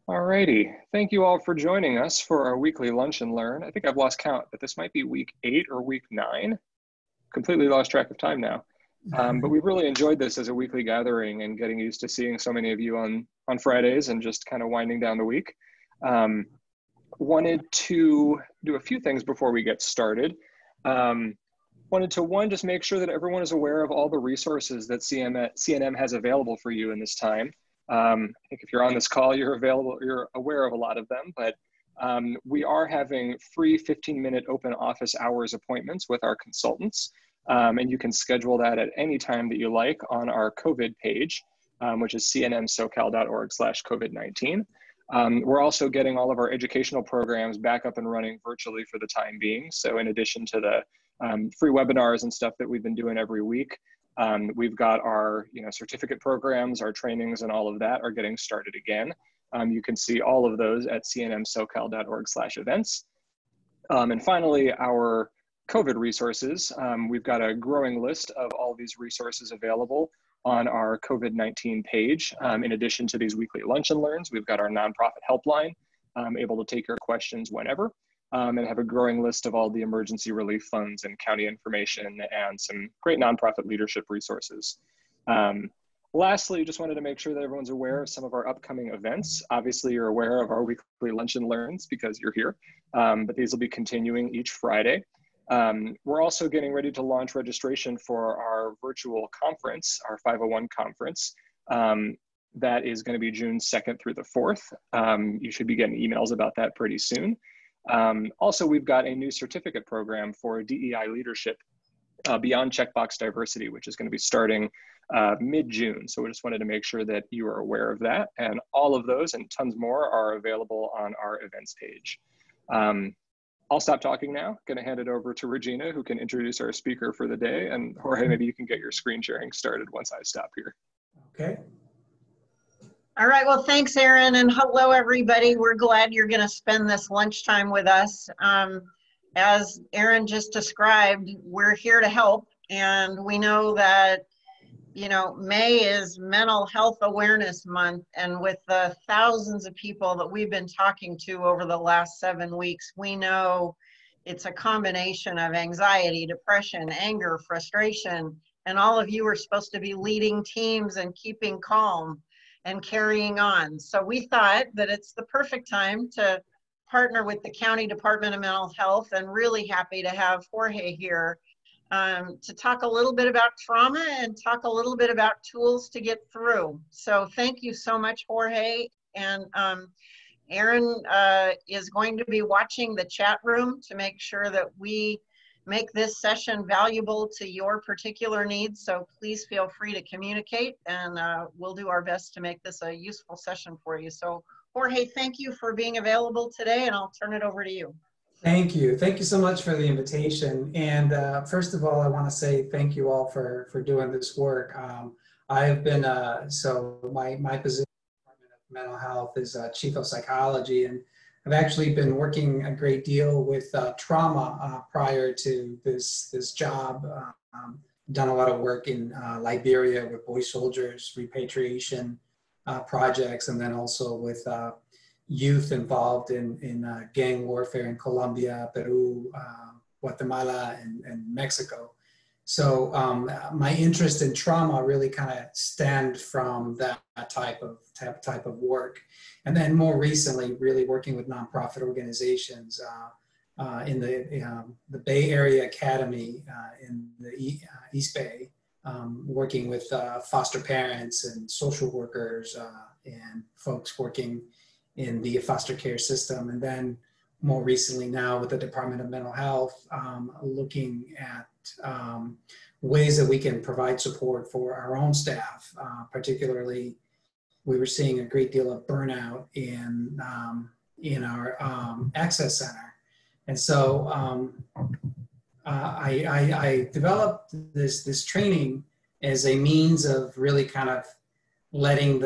Alrighty, thank you all for joining us for our weekly lunch and learn. I think I've lost count, but this might be week 8 or week 9. Completely lost track of time now. But we've really enjoyed this as a weekly gathering and getting used to seeing so many of you on Fridays and just kind of winding down the week. Wanted to do a few things before we get started. Wanted to, just make sure that everyone is aware of all the resources that CNM has available for you in this time. I think if you're on this call, you're aware of a lot of them, but we are having free 15-minute open office hours appointments with our consultants, and you can schedule that at any time that you like on our COVID page, which is cnmsocal.org/COVID-19. We're also getting all of our educational programs back up and running virtually for the time being. So in addition to the free webinars and stuff that we've been doing every week, we've got our certificate programs, our trainings, and all of that are getting started again. You can see all of those at cnmsocal.org/events. And finally, our COVID resources. We've got a growing list of all these resources available on our COVID-19 page. In addition to these weekly lunch and learns, we've got our nonprofit helpline, able to take your questions whenever. And have a growing list of all the emergency relief funds and county information and some great nonprofit leadership resources. Lastly, just wanted to make sure that everyone's aware of some of our upcoming events. Obviously, you're aware of our weekly lunch and learns because you're here, but these will be continuing each Friday. We're also getting ready to launch registration for our virtual conference, our 501 conference. That is going to be June 2nd through the 4th. You should be getting emails about that pretty soon. Also, we've got a new certificate program for DEI leadership beyond checkbox diversity, which is going to be starting mid-June. So we just wanted to make sure that you are aware of that. And all of those and tons more are available on our events page. I'll stop talking now. Going to hand it over to Regina, who can introduce our speaker for the day. And Jorge, maybe you can get your screen sharing started once I stop here. Okay. All right, well, thanks, Aaron, and hello, everybody. We're glad you're going to spend this lunchtime with us. As Aaron just described, we're here to help, and we know that, May is Mental Health Awareness Month, and with the thousands of people that we've been talking to over the last 7 weeks, we know it's a combination of anxiety, depression, anger, frustration, and all of you are supposed to be leading teams and keeping calm and carrying on. So we thought that it's the perfect time to partner with the County Department of Mental Health, and really happy to have Jorge here to talk a little bit about trauma and talk a little bit about tools to get through. So thank you so much, Jorge. And Aaron is going to be watching the chat room to make sure that we make this session valuable to your particular needs. So please feel free to communicate, and we'll do our best to make this a useful session for you. So Jorge, thank you for being available today, and I'll turn it over to you. Thank you. Thank you so much for the invitation. And first of all, I want to say thank you all for doing this work. I've been, so my position in the Department of Mental Health is Chief of Psychology, and I've actually been working a great deal with trauma prior to this job. Done a lot of work in Liberia with boy soldiers, repatriation projects, and then also with youth involved in gang warfare in Colombia, Peru, Guatemala, and Mexico. So my interest in trauma really kind of stemmed from that type of work. And then more recently, really working with nonprofit organizations in the Bay Area Academy in the East Bay, working with foster parents and social workers and folks working in the foster care system. And then more recently now with the Department of Mental Health, looking at ways that we can provide support for our own staff. Particularly, we were seeing a great deal of burnout in our access center. And so I developed this training as a means of really kind of helping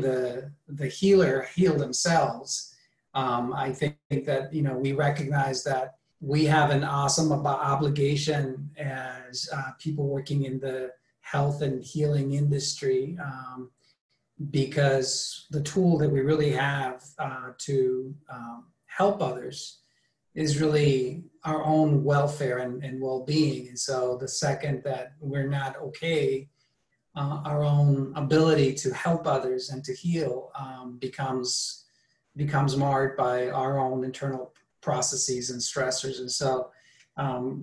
the healer heal themselves. I think that, we recognize that we have an awesome obligation as people working in the health and healing industry because the tool that we really have to help others is really our own welfare and well-being. And so the second that we're not okay, our own ability to help others and to heal becomes marred by our own internal processes and stressors. And so,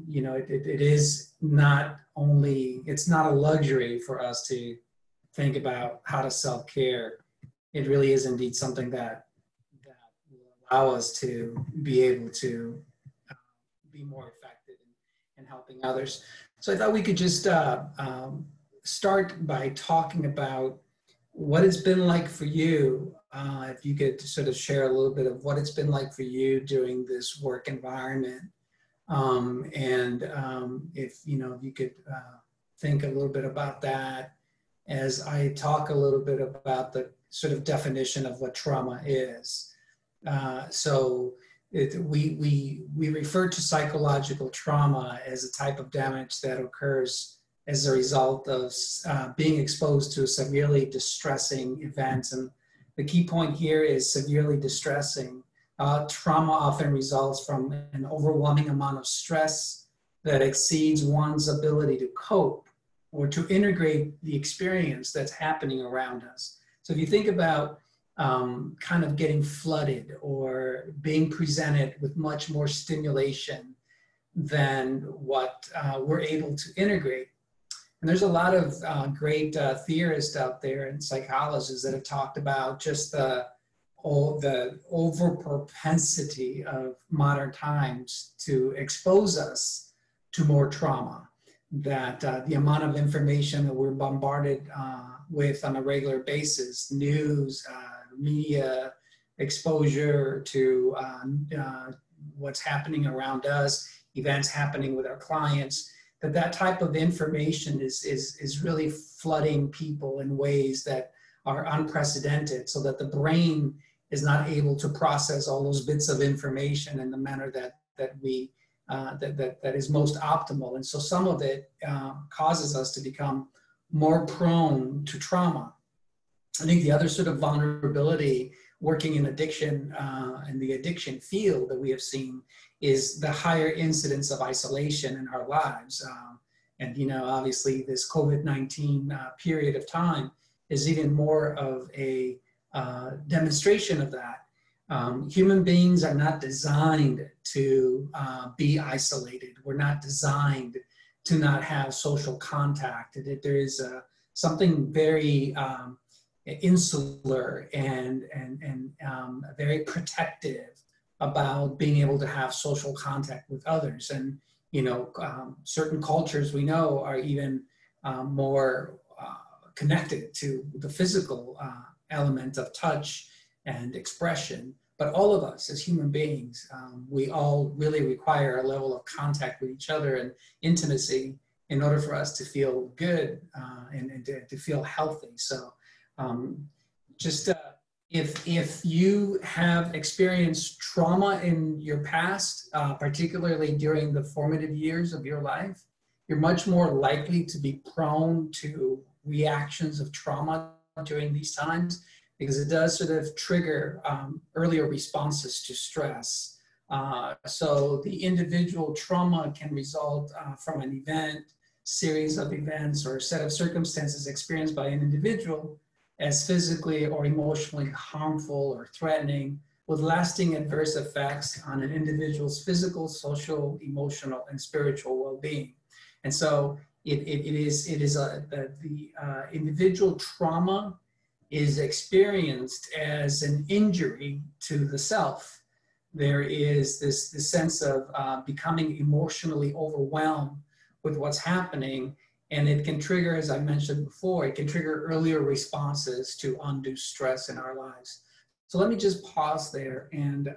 you know, it is not only, it's not a luxury for us to think about how to self-care. It really is indeed something that will allow us to be able to be more effective in helping others. So I thought we could just start by talking about what it's been like for you. If you could sort of share a little bit of what it's been like for you during this work environment. If, you know, if you could think a little bit about that as I talk a little bit about the sort of definition of what trauma is. We refer to psychological trauma as a type of damage that occurs as a result of being exposed to severely distressing events. And the key point here is severely distressing. Trauma often results from an overwhelming amount of stress that exceeds one's ability to cope or to integrate the experience that's happening around us. So if you think about kind of getting flooded or being presented with much more stimulation than what we're able to integrate. And there's a lot of great theorists out there and psychologists that have talked about just the overpropensity of modern times to expose us to more trauma, that the amount of information that we're bombarded with on a regular basis, news, media exposure to what's happening around us, events happening with our clients, that type of information is really flooding people in ways that are unprecedented, so that the brain is not able to process all those bits of information in the manner that is most optimal. And so some of it causes us to become more prone to trauma. I think the other sort of vulnerability working in addiction and the addiction field that we have seen is the higher incidence of isolation in our lives. And, you know, obviously this COVID-19 period of time is even more of a demonstration of that. Human beings are not designed to be isolated. We're not designed to not have social contact. There is something very insular and very protective about being able to have social contact with others. And, you know, certain cultures we know are even more connected to the physical element of touch and expression. But all of us as human beings, we all really require a level of contact with each other and intimacy in order for us to feel good and to feel healthy. So if you have experienced trauma in your past, particularly during the formative years of your life, you're much more likely to be prone to reactions of trauma during these times, because it does sort of trigger earlier responses to stress. So the individual trauma can result from an event, series of events, or a set of circumstances experienced by an individual as physically or emotionally harmful or threatening, with lasting adverse effects on an individual's physical, social, emotional, and spiritual well-being. And so the individual trauma is experienced as an injury to the self. There is this sense of becoming emotionally overwhelmed with what's happening, and it can trigger, as I mentioned before, it can trigger earlier responses to undue stress in our lives. So let me just pause there and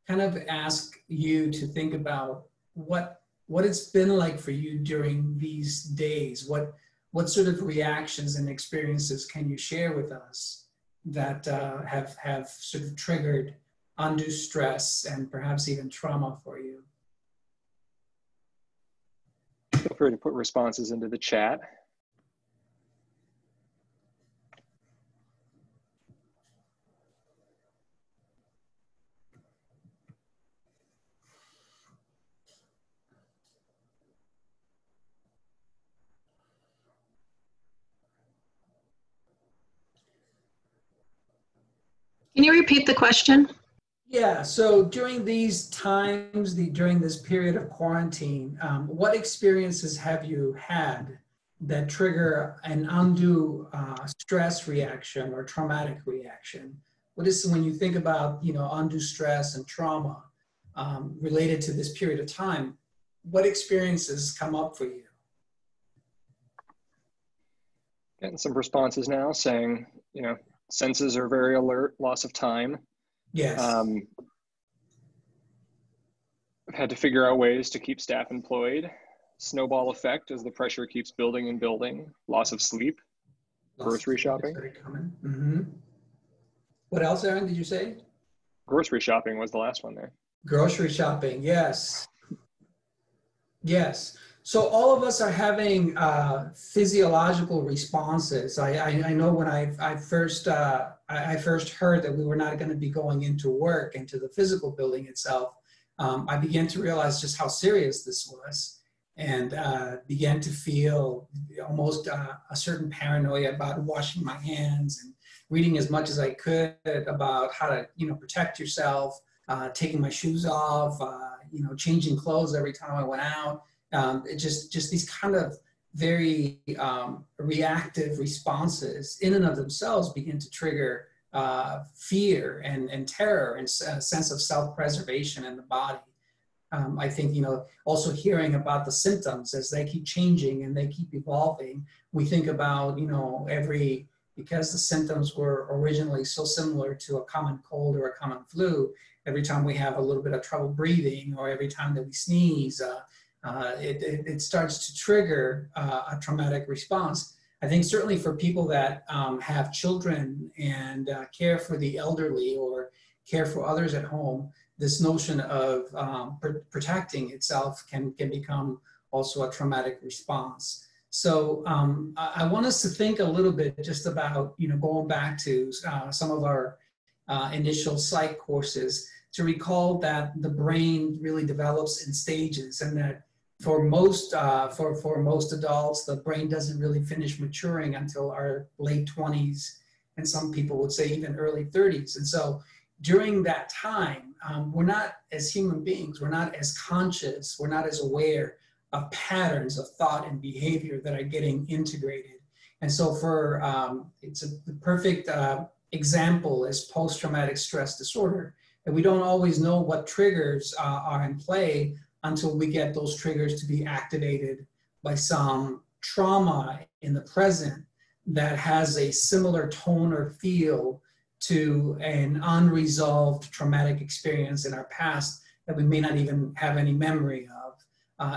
kind of ask you to think about what it's been like for you during these days. What sort of reactions and experiences can you share with us that have sort of triggered undue stress and perhaps even trauma for you? Feel free to put responses into the chat. Can you repeat the question? Yeah, so during these times, during this period of quarantine, what experiences have you had that trigger an undue stress reaction or traumatic reaction? What is, when you think about, you know, undue stress and trauma related to this period of time, what experiences come up for you? Getting some responses now saying, you know, senses are very alert, loss of time. Yes. I've had to figure out ways to keep staff employed. Snowball effect as the pressure keeps building and building. Loss of sleep. Grocery shopping. Very common. Mm-hmm. What else, Aaron, did you say? Grocery shopping was the last one there. Grocery shopping, yes. Yes. So all of us are having physiological responses. I know when I first heard that we were not going to be going into work, into the physical building itself, I began to realize just how serious this was, and began to feel almost a certain paranoia about washing my hands and reading as much as I could about how to, you know, protect yourself, taking my shoes off, you know, changing clothes every time I went out. It just these kind of very reactive responses in and of themselves begin to trigger fear and terror and a sense of self-preservation in the body. I think, you know, also hearing about the symptoms as they keep changing and they keep evolving, we think about, you know, because the symptoms were originally so similar to a common cold or a common flu, every time we have a little bit of trouble breathing or every time that we sneeze, it starts to trigger a traumatic response. I think certainly for people that have children and care for the elderly or care for others at home, this notion of protecting itself can become also a traumatic response. So I want us to think a little bit just about, you know, going back to some of our initial psych courses to recall that the brain really develops in stages, and that for most adults, the brain doesn't really finish maturing until our late 20s, and some people would say even early 30s. And so during that time, we're not, as human beings, we're not as conscious, we're not as aware of patterns of thought and behavior that are getting integrated. And so it's the perfect example is post-traumatic stress disorder. And we don't always know what triggers are in play until we get those triggers to be activated by some trauma in the present that has a similar tone or feel to an unresolved traumatic experience in our past that we may not even have any memory of.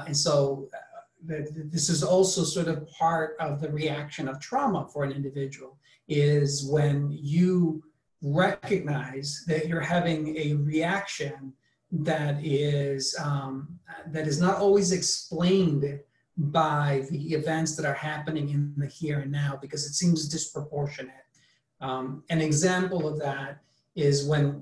And so this is also sort of part of the reaction of trauma for an individual, is when you recognize that you're having a reaction that is not always explained by the events that are happening in the here and now, because it seems disproportionate. An example of that is when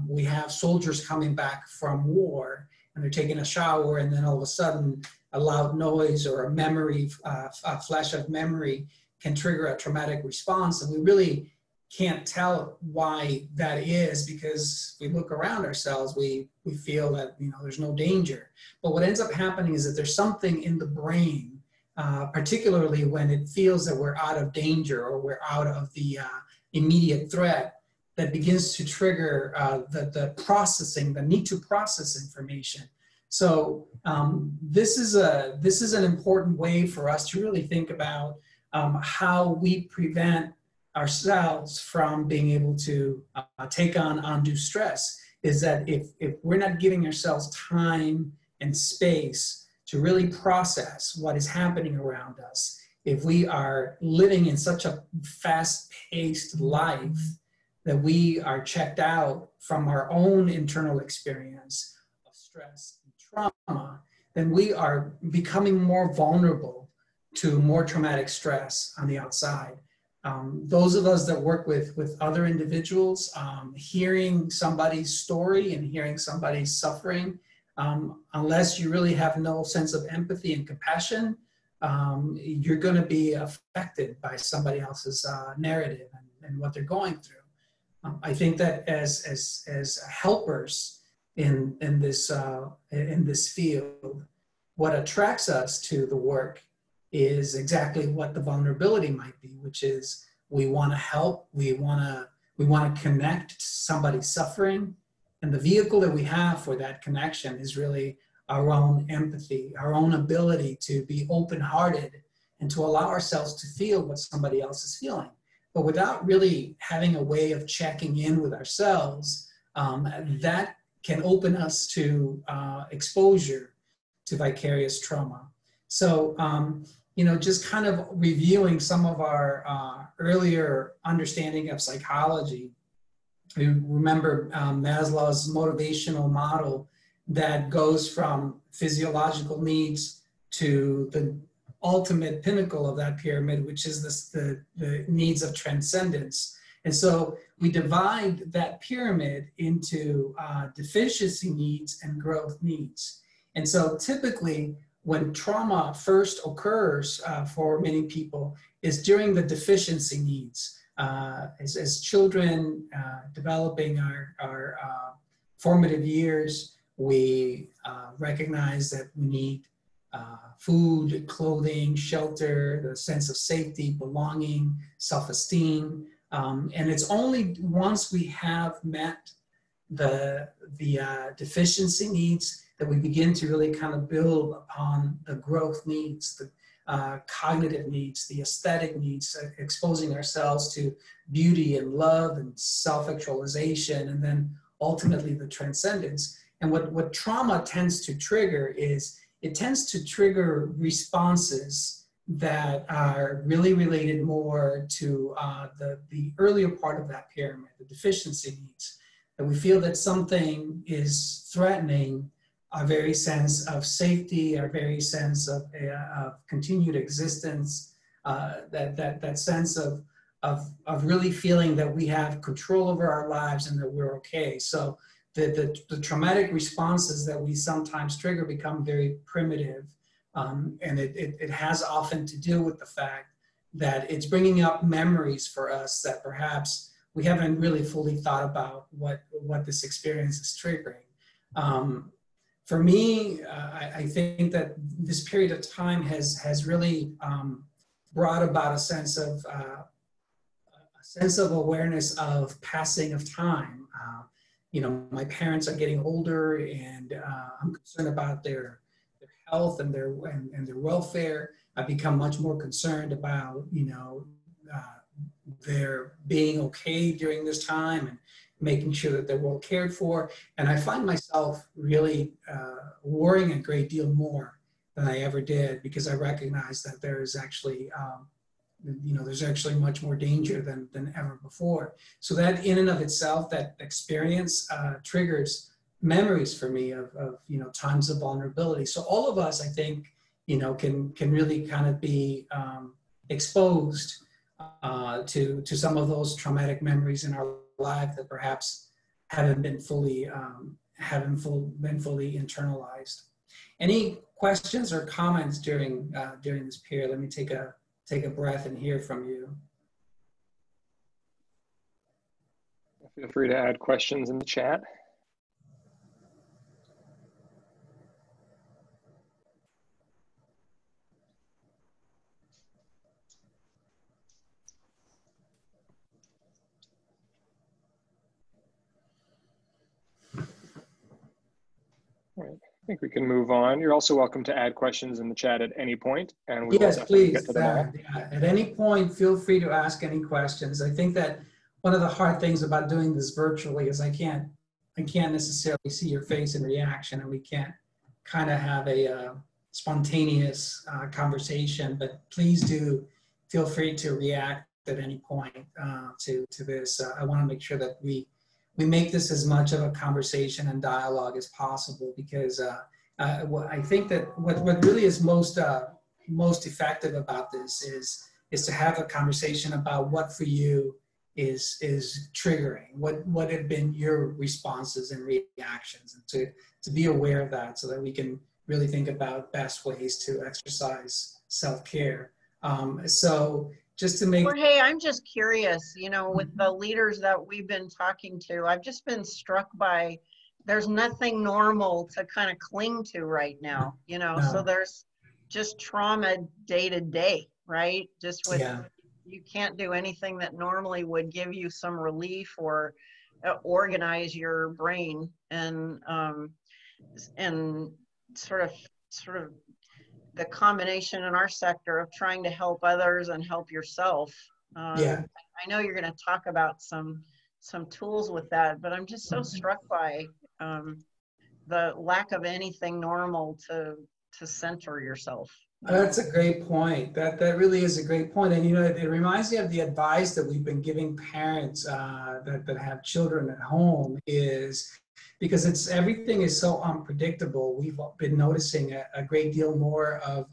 we have soldiers coming back from war and they're taking a shower, and then all of a sudden a loud noise or a memory, a flash of memory can trigger a traumatic response. And we really can't tell why that is, because we look around ourselves, we feel that, you know, there's no danger. But what ends up happening is that there's something in the brain, particularly when it feels that we're out of danger or we're out of the immediate threat, that begins to trigger the processing, the need to process information. So this is an important way for us to really think about how we prevent ourselves from being able to take on undue stress. Is that if we're not giving ourselves time and space to really process what is happening around us, if we are living in such a fast-paced life that we are checked out from our own internal experience of stress and trauma, then we are becoming more vulnerable to more traumatic stress on the outside. Those of us that work with other individuals, hearing somebody's story and hearing somebody's suffering, unless you really have no sense of empathy and compassion, you're going to be affected by somebody else's narrative and what they're going through. I think that as helpers in this field, what attracts us to the work is exactly what the vulnerability might be, which is we want to help, we want to connect to somebody suffering, and the vehicle that we have for that connection is really our own empathy, our own ability to be open-hearted and to allow ourselves to feel what somebody else is feeling. But without really having a way of checking in with ourselves, that can open us to exposure to vicarious trauma. So, just kind of reviewing some of our earlier understanding of psychology. We remember Maslow's motivational model that goes from physiological needs to the ultimate pinnacle of that pyramid, which is the needs of transcendence. And so we divide that pyramid into deficiency needs and growth needs. And so typically when trauma first occurs for many people is during the deficiency needs. As children developing our formative years, we recognize that we need food, clothing, shelter, the sense of safety, belonging, self-esteem. And it's only once we have met the deficiency needs that we begin to really kind of build upon the growth needs, the cognitive needs, the aesthetic needs, exposing ourselves to beauty and love and self-actualization, and then ultimately the transcendence. And what trauma tends to trigger is it tends to trigger responses that are really related more to the earlier part of that pyramid, the deficiency needs. And we feel that something is threatening our very sense of safety, our very sense of continued existence, that sense of really feeling that we have control over our lives and that we're okay. So the traumatic responses that we sometimes trigger become very primitive. And it has often to do with the fact that it's bringing up memories for us that perhaps we haven't really fully thought about what this experience is triggering. For me, I think that this period of time has really brought about a sense of awareness of passing of time. My parents are getting older, and I'm concerned about their health and their welfare. I've become much more concerned about their being okay during this time and making sure that they're well cared for. And I find myself really worrying a great deal more than I ever did, because I recognize that there is actually there's actually much more danger than ever before. So that in and of itself, that experience triggers memories for me of times of vulnerability. So all of us, I think, can really kind of be exposed to some of those traumatic memories in our life that perhaps haven't been fully internalized. Any questions or comments during this period? Let me take a breath and hear from you. Feel free to add questions in the chat. All right, I think we can move on. You're also welcome to add questions in the chat at any point, and we will definitely get to them all. Yeah. At any point, feel free to ask any questions. I think that one of the hard things about doing this virtually is I can't necessarily see your face and reaction, and we can't kind of have a spontaneous conversation. But please do feel free to react at any point to this. I want to make sure that we make this as much of a conversation and dialogue as possible, because I think that what really is most effective about this is to have a conversation about what for you is triggering, what have been your responses and reactions, and to be aware of that so that we can really think about best ways to exercise self-care. So just to make. Jorge, I'm just curious, you know, with the leaders that we've been talking to, I've just been struck by there's nothing normal to kind of cling to right now, you know, so there's just trauma day to day, right? Just with, you can't do anything that normally would give you some relief or organize your brain, and sort of the combination in our sector of trying to help others and help yourself. I know you're going to talk about some tools with that, but I'm just so struck by the lack of anything normal to center yourself. That's a great point. That really is a great point. And, you know, it reminds me of the advice that we've been giving parents that have children at home, is because everything is so unpredictable. We've been noticing a great deal more of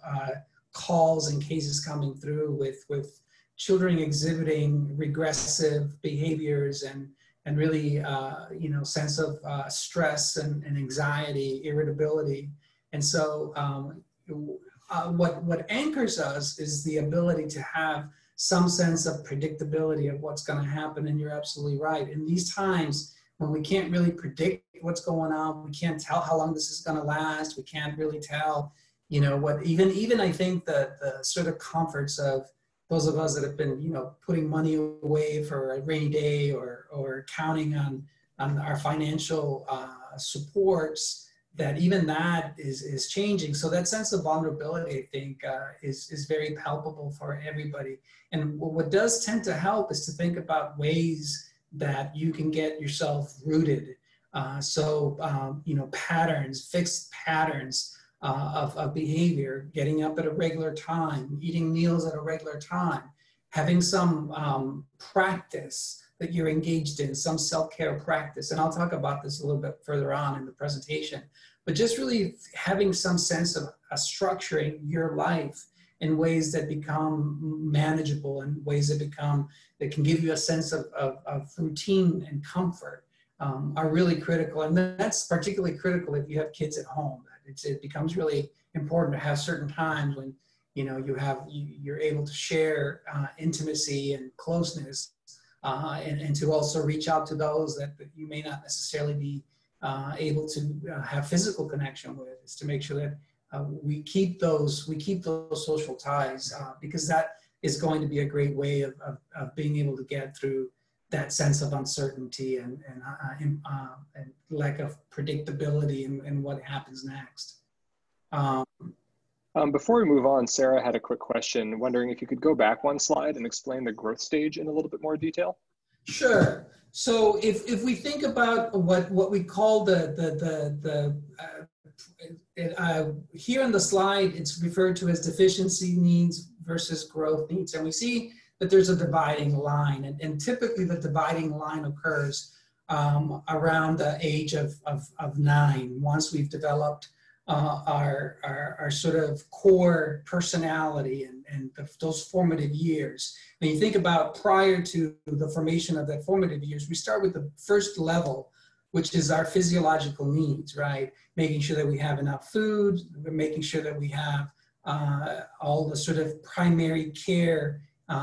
calls and cases coming through with children exhibiting regressive behaviors and really, you know, sense of stress and anxiety, irritability. And so what anchors us is the ability to have some sense of predictability of what's going to happen. And you're absolutely right. In these times when we can't really predict what's going on, we can't tell how long this is going to last, we can't really tell, you know, what even I think the sort of comforts of those of us that have been, you know, putting money away for a rainy day or counting on our financial supports, that even that is changing. So that sense of vulnerability, I think, is very palpable for everybody. And what does tend to help is to think about ways that you can get yourself rooted. You know, patterns, fixed patterns of behavior, getting up at a regular time, eating meals at a regular time, having some practice that you're engaged in, some self-care practice. And I'll talk about this a little bit further on in the presentation, but just really having some sense of structuring your life in ways that become manageable, and ways that can give you a sense of routine and comfort are really critical. And that's particularly critical if you have kids at home. It becomes really important to have certain times when, you know, you're able to share intimacy and closeness, and to also reach out to those that you may not necessarily be able to have physical connection with, is to make sure that we keep those social ties, because that is going to be a great way of being able to get through that sense of uncertainty and lack of predictability in what happens next. Before we move on, Sarah had a quick question, wondering if you could go back one slide and explain the growth stage in a little bit more detail. Sure. So if we think about what we call here in the slide, it's referred to as deficiency needs versus growth needs. And we see that there's a dividing line, and typically the dividing line occurs around the age of 9, once we've developed our sort of core personality and those formative years. When you think about prior to the formation of that formative years, we start with the first level, which is our physiological needs, right? Making sure that we have enough food, making sure that we have all the sort of primary care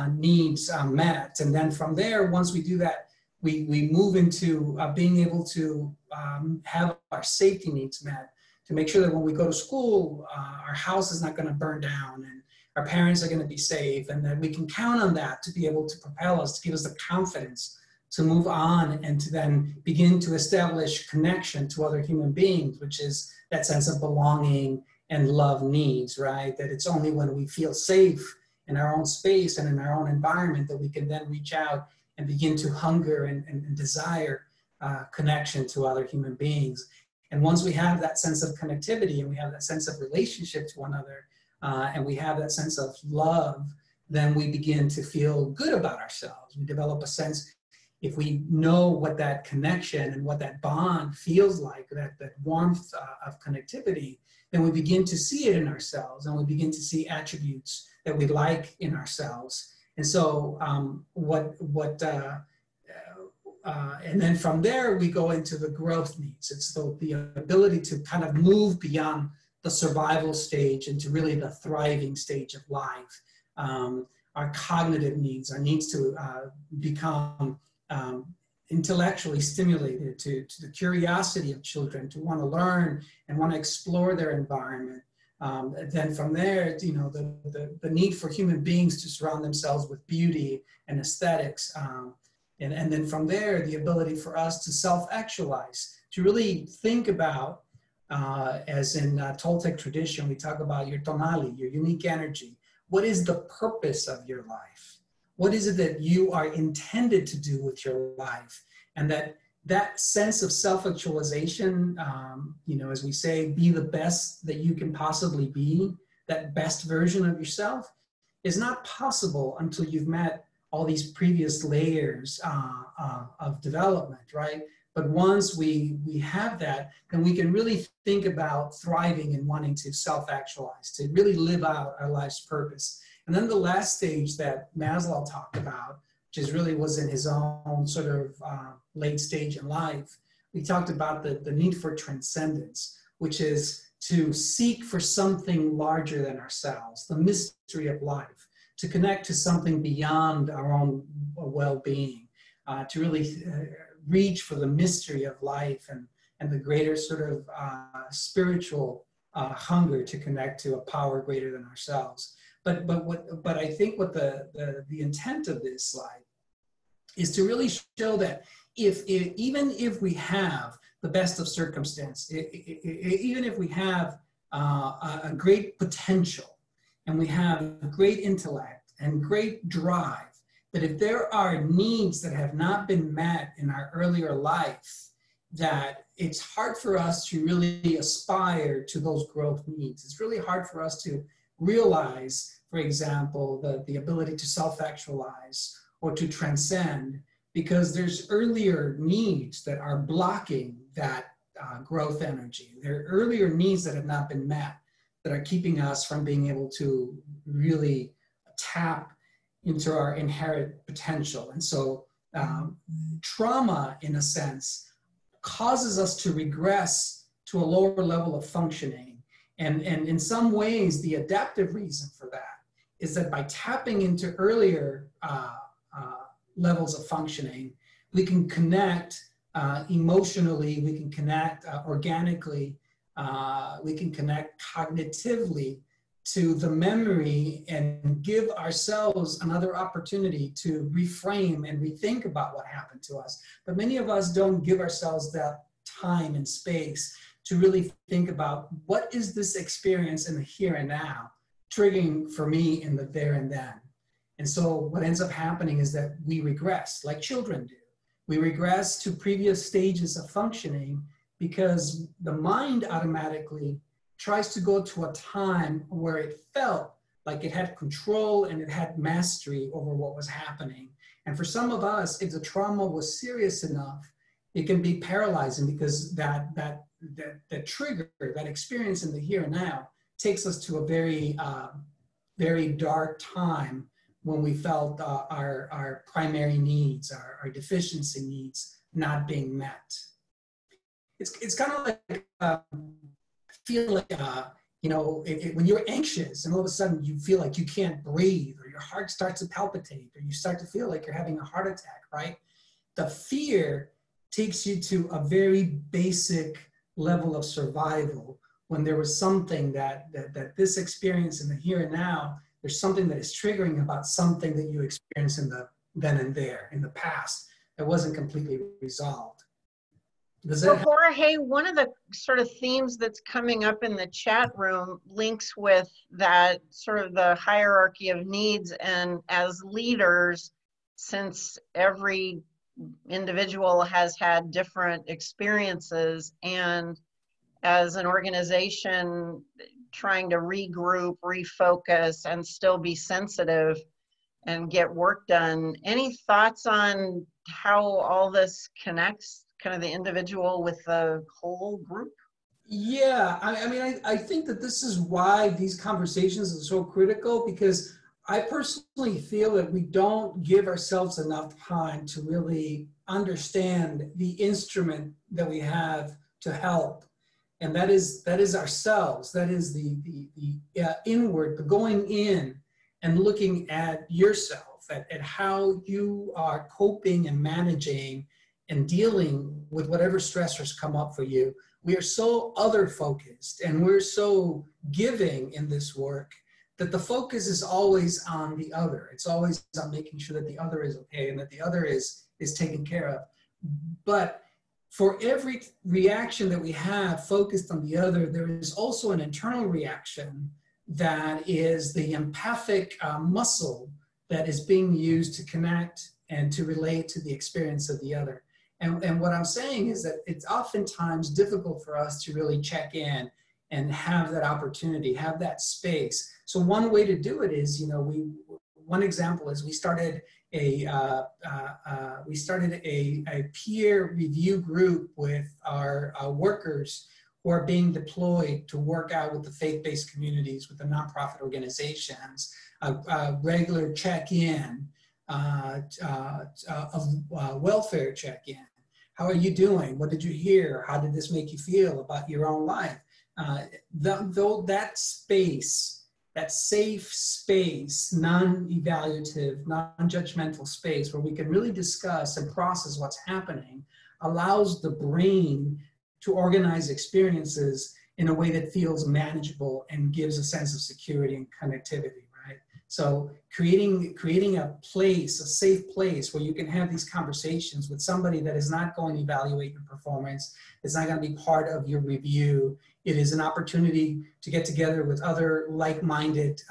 needs met. And then from there, once we do that, we move into being able to have our safety needs met, to make sure that when we go to school, our house is not going to burn down, and our parents are going to be safe, and that we can count on that to be able to propel us, to give us the confidence to move on and to then begin to establish connection to other human beings, which is that sense of belonging and love needs, right? That it's only when we feel safe in our own space and in our own environment that we can then reach out and begin to hunger and desire connection to other human beings. And once we have that sense of connectivity and we have that sense of relationship to one another, and we have that sense of love, then we begin to feel good about ourselves. We develop a sense, if we know what that connection and what that bond feels like, that warmth of connectivity, then we begin to see it in ourselves, and we begin to see attributes that we like in ourselves. And so and then from there, we go into the growth needs. It's the ability to kind of move beyond the survival stage into really the thriving stage of life. our cognitive needs, our needs to become intellectually stimulated, to the curiosity of children, to want to learn and want to explore their environment. Then from there, you know, the need for human beings to surround themselves with beauty and aesthetics. And then from there, the ability for us to self-actualize, to really think about, as in Toltec tradition, we talk about your tonali, your unique energy. What is the purpose of your life? What is it that you are intended to do with your life? And that sense of self-actualization, you know, as we say, be the best that you can possibly be, that best version of yourself, is not possible until you've met all these previous layers of development, right? But once we have that, then we can really think about thriving and wanting to self-actualize, to really live out our life's purpose. And then the last stage that Maslow talked about, which really was in his own sort of late stage in life, we talked about the need for transcendence, which is to seek for something larger than ourselves, the mystery of life, to connect to something beyond our own well-being, to really reach for the mystery of life and the greater sort of spiritual hunger to connect to a power greater than ourselves. But I think what the intent of this slide is to really show that even if we have the best of circumstance, even if we have a great potential and we have great intellect and great drive, that if there are needs that have not been met in our earlier life, that it's hard for us to really aspire to those growth needs. It's really hard for us to realize, for example, the ability to self-actualize or to transcend, because there's earlier needs that are blocking that growth energy. There are earlier needs that have not been met that are keeping us from being able to really tap into our inherent potential. And so trauma, in a sense, causes us to regress to a lower level of functioning. And in some ways, the adaptive reason for that is that by tapping into earlier levels of functioning, we can connect emotionally, we can connect organically, we can connect cognitively to the memory and give ourselves another opportunity to reframe and rethink about what happened to us. But many of us don't give ourselves that time and space to really think about what is this experience in the here and now triggering for me in the there and then. And so what ends up happening is that we regress, like children do. We regress to previous stages of functioning because the mind automatically tries to go to a time where it felt like it had control and it had mastery over what was happening. And for some of us, if the trauma was serious enough, it can be paralyzing because that trigger, that experience in the here and now takes us to a very, very dark time when we felt our primary needs, our deficiency needs not being met. It's kind of like, feel like, you know, when you're anxious and all of a sudden you feel like you can't breathe or your heart starts to palpitate or you start to feel like you're having a heart attack, right? The fear takes you to a very basic level of survival when there was something that this experience in the here and now, there's something that is triggering about something that you experienced in the then and there, in the past, that wasn't completely resolved. So Jorge, one of the sort of themes that's coming up in the chat room links with that sort of the hierarchy of needs, and as leaders, since every individual has had different experiences, and as an organization trying to regroup, refocus, and still be sensitive and get work done, any thoughts on how all this connects, kind of the individual with the whole group? Yeah, I think that this is why these conversations are so critical, because I personally feel that we don't give ourselves enough time to really understand the instrument that we have to help. And that is ourselves. That is the inward, the going in and looking at yourself, at how you are coping and managing and dealing with whatever stressors come up for you. We are so other focused and we're so giving in this work that the focus is always on the other. It's always on making sure that the other is okay and that the other is taken care of. But for every reaction that we have focused on the other, there is also an internal reaction that is the empathic muscle that is being used to connect and to relate to the experience of the other. And what I'm saying is that it's oftentimes difficult for us to really check in and have that opportunity, have that space. So one way to do it is, one example is we started a peer review group with our workers who are being deployed to work out with the faith-based communities, with the nonprofit organizations, a regular check-in, welfare check-in. How are you doing? What did you hear? How did this make you feel about your own life? Though that space, that safe space, non-evaluative, non-judgmental space where we can really discuss and process what's happening, allows the brain to organize experiences in a way that feels manageable and gives a sense of security and connectivity, right? So creating a place, a safe place where you can have these conversations with somebody that is not going to evaluate your performance, it's not going to be part of your review. It is an opportunity to get together with other like-minded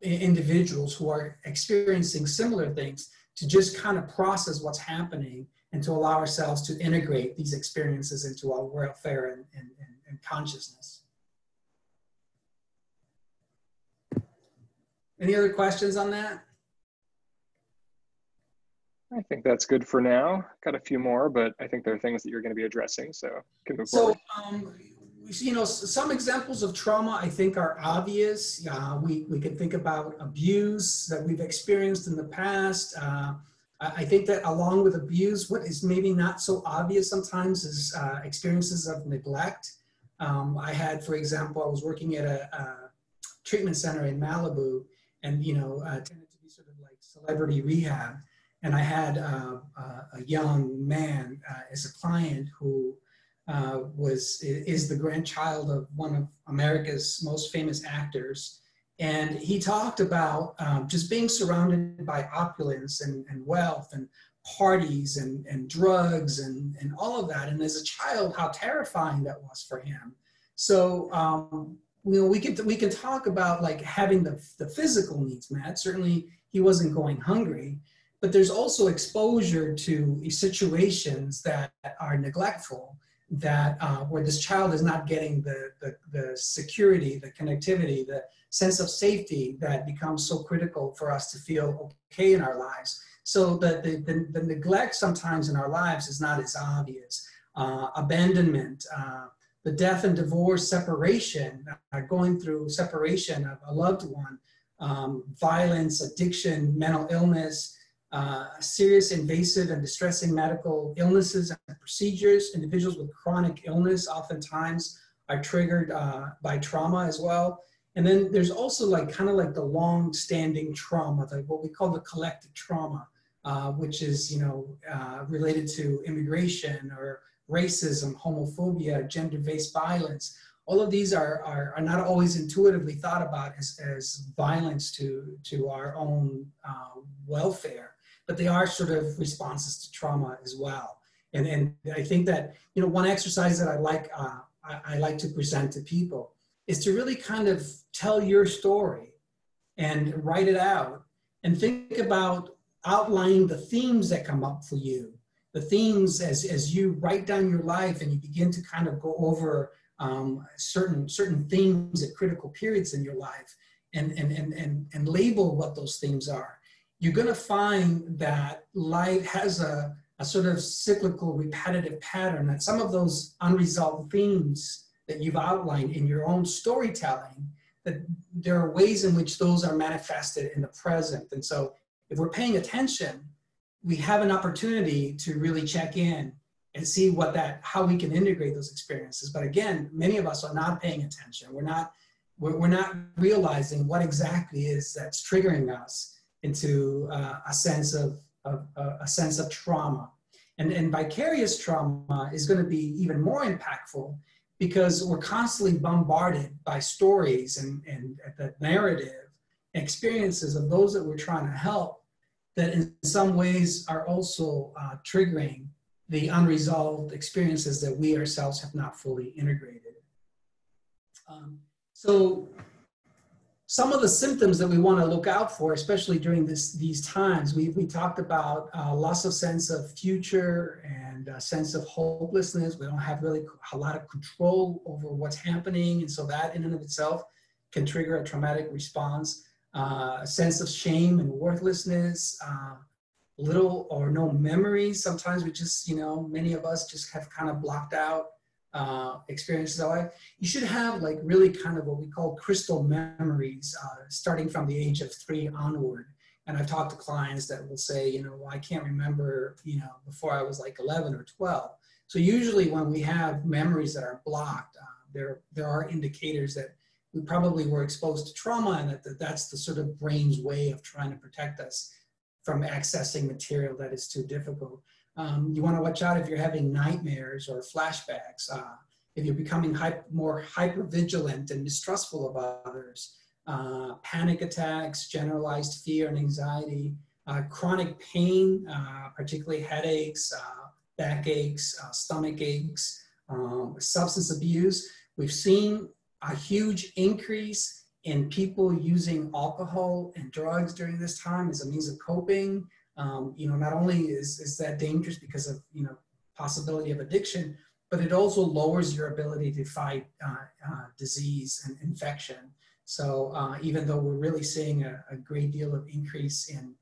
individuals who are experiencing similar things, to just kind of process what's happening and to allow ourselves to integrate these experiences into our welfare and consciousness. Any other questions on that? I think that's good for now. Got a few more, but I think there are things that you're going to be addressing, so can move forward. Some examples of trauma I think are obvious. We can think about abuse that we've experienced in the past. I think that along with abuse, what is maybe not so obvious sometimes is experiences of neglect. I had, for example, I was working at a treatment center in Malibu, and tended to be sort of like celebrity rehab. And I had a young man as a client who is the grandchild of one of America's most famous actors. And he talked about just being surrounded by opulence and wealth and parties and drugs and all of that. And as a child, how terrifying that was for him. So, we can talk about like having the physical needs met. Certainly he wasn't going hungry, but there's also exposure to situations that are neglectful, that where this child is not getting the security, the connectivity, the sense of safety that becomes so critical for us to feel okay in our lives. So the neglect sometimes in our lives is not as obvious. Abandonment, the death and divorce, separation, going through separation of a loved one, violence, addiction, mental illness, serious invasive and distressing medical illnesses and procedures. Individuals with chronic illness oftentimes are triggered by trauma as well. And then there's also like kind of like the long-standing trauma, like what we call the collective trauma, which is related to immigration or racism, homophobia, gender-based violence. All of these are not always intuitively thought about as violence to our own welfare, but they are sort of responses to trauma as well. And I think that one exercise that I like to present to people is to really kind of tell your story and write it out and think about outlining the themes that come up for you. The themes as you write down your life and you begin to kind of go over certain themes at critical periods in your life and label what those themes are. You're going to find that life has a sort of cyclical, repetitive pattern, that some of those unresolved themes that you've outlined in your own storytelling, that there are ways in which those are manifested in the present. And so if we're paying attention, we have an opportunity to really check in and see how we can integrate those experiences. But again, many of us are not paying attention. We're we're not realizing what exactly is that's triggering us into a sense of trauma. And vicarious trauma is going to be even more impactful because we're constantly bombarded by stories and the narrative experiences of those that we're trying to help that in some ways are also triggering the unresolved experiences that we ourselves have not fully integrated. So some of the symptoms that we want to look out for, especially during these times, we talked about loss of sense of future and a sense of hopelessness. We don't have really a lot of control over what's happening. And so that in and of itself can trigger a traumatic response. A sense of shame and worthlessness, little or no memories. Sometimes we just, many of us just have kind of blocked out experiences of life. You should have like really kind of what we call crystal memories starting from the age of 3 onward. And I've talked to clients that will say, I can't remember, before I was like 11 or 12. So usually when we have memories that are blocked, there are indicators that we probably were exposed to trauma and that's the sort of brain's way of trying to protect us from accessing material that is too difficult. You want to watch out if you're having nightmares or flashbacks, if you're becoming more hypervigilant and mistrustful of others, panic attacks, generalized fear and anxiety, chronic pain, particularly headaches, backaches, stomach aches, substance abuse. We've seen a huge increase in people using alcohol and drugs during this time as a means of coping. Not only is that dangerous because of, possibility of addiction, but it also lowers your ability to fight disease and infection. So even though we're really seeing a great deal of increase in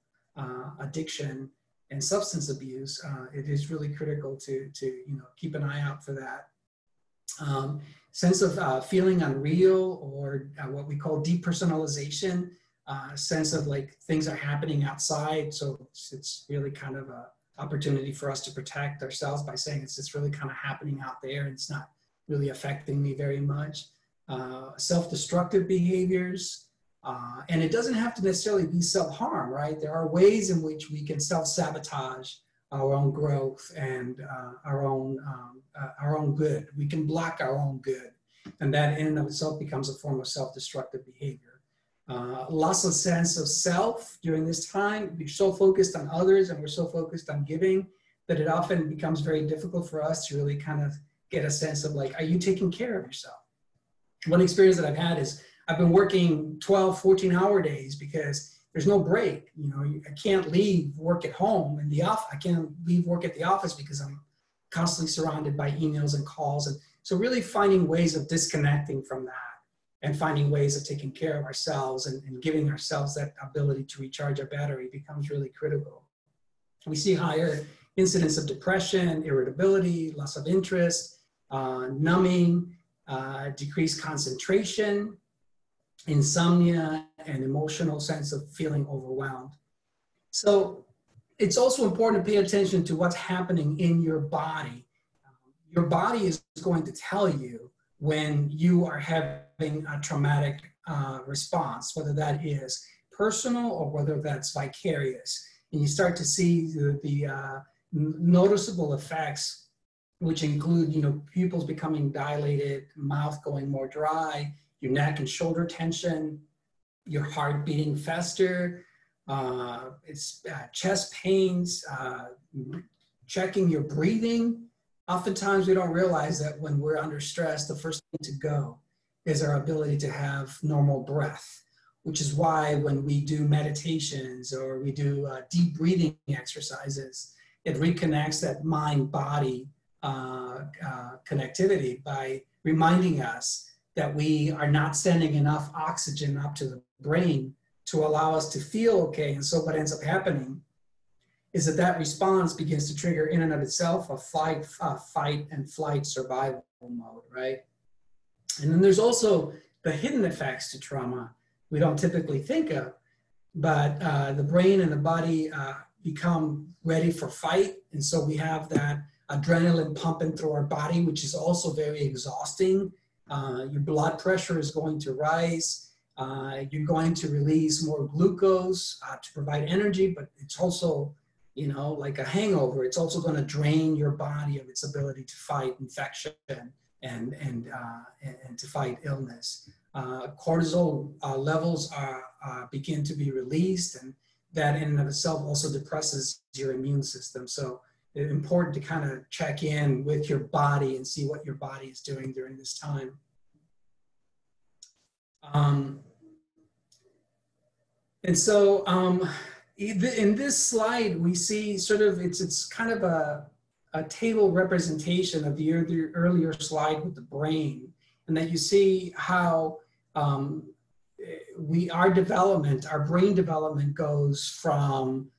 addiction and substance abuse, it is really critical to keep an eye out for that. Sense of feeling unreal or what we call depersonalization, sense of like things are happening outside. So it's really kind of an opportunity for us to protect ourselves by saying it's just really kind of happening out there and it's not really affecting me very much. Self-destructive behaviors, and it doesn't have to necessarily be self-harm, right? There are ways in which we can self-sabotage our own growth and our own good. We can block our own good, and that in and of itself becomes a form of self-destructive behavior. Loss of sense of self during this time. We're so focused on others and we're so focused on giving that it often becomes very difficult for us to really kind of get a sense of like, are you taking care of yourself? One experience that I've had is I've been working 12, 14-hour days because there's no break. I can't leave work at home in the office. I can't leave work at the office because I'm constantly surrounded by emails and calls. And so really finding ways of disconnecting from that and finding ways of taking care of ourselves and giving ourselves that ability to recharge our battery becomes really critical. We see higher incidence of depression, irritability, loss of interest, numbing, decreased concentration, insomnia, and emotional sense of feeling overwhelmed. So it's also important to pay attention to what's happening in your body. Your body is going to tell you when you are having a traumatic response, whether that is personal or whether that's vicarious. And you start to see the noticeable effects, which include, pupils becoming dilated, mouth going more dry, your neck and shoulder tension, your heart beating faster, chest pains, checking your breathing. Oftentimes we don't realize that when we're under stress, the first thing to go is our ability to have normal breath, which is why when we do meditations or we do deep breathing exercises, it reconnects that mind-body connectivity by reminding us that we are not sending enough oxygen up to the brain to allow us to feel okay. And so what ends up happening is that response begins to trigger in and of itself a fight and flight survival mode, right? And then there's also the hidden effects to trauma we don't typically think of, but the brain and the body become ready for fight. And so we have that adrenaline pumping through our body, which is also very exhausting. Your blood pressure is going to rise. You're going to release more glucose to provide energy, but it's also, you know, like a hangover. It's also going to drain your body of its ability to fight infection and to fight illness. Cortisol levels begin to be released, and that in and of itself also depresses your immune system. So it's important to kind of check in with your body and see what your body is doing during this time. And so in this slide, we see sort of, it's kind of a table representation of the earlier slide with the brain, and that you see how our brain development goes from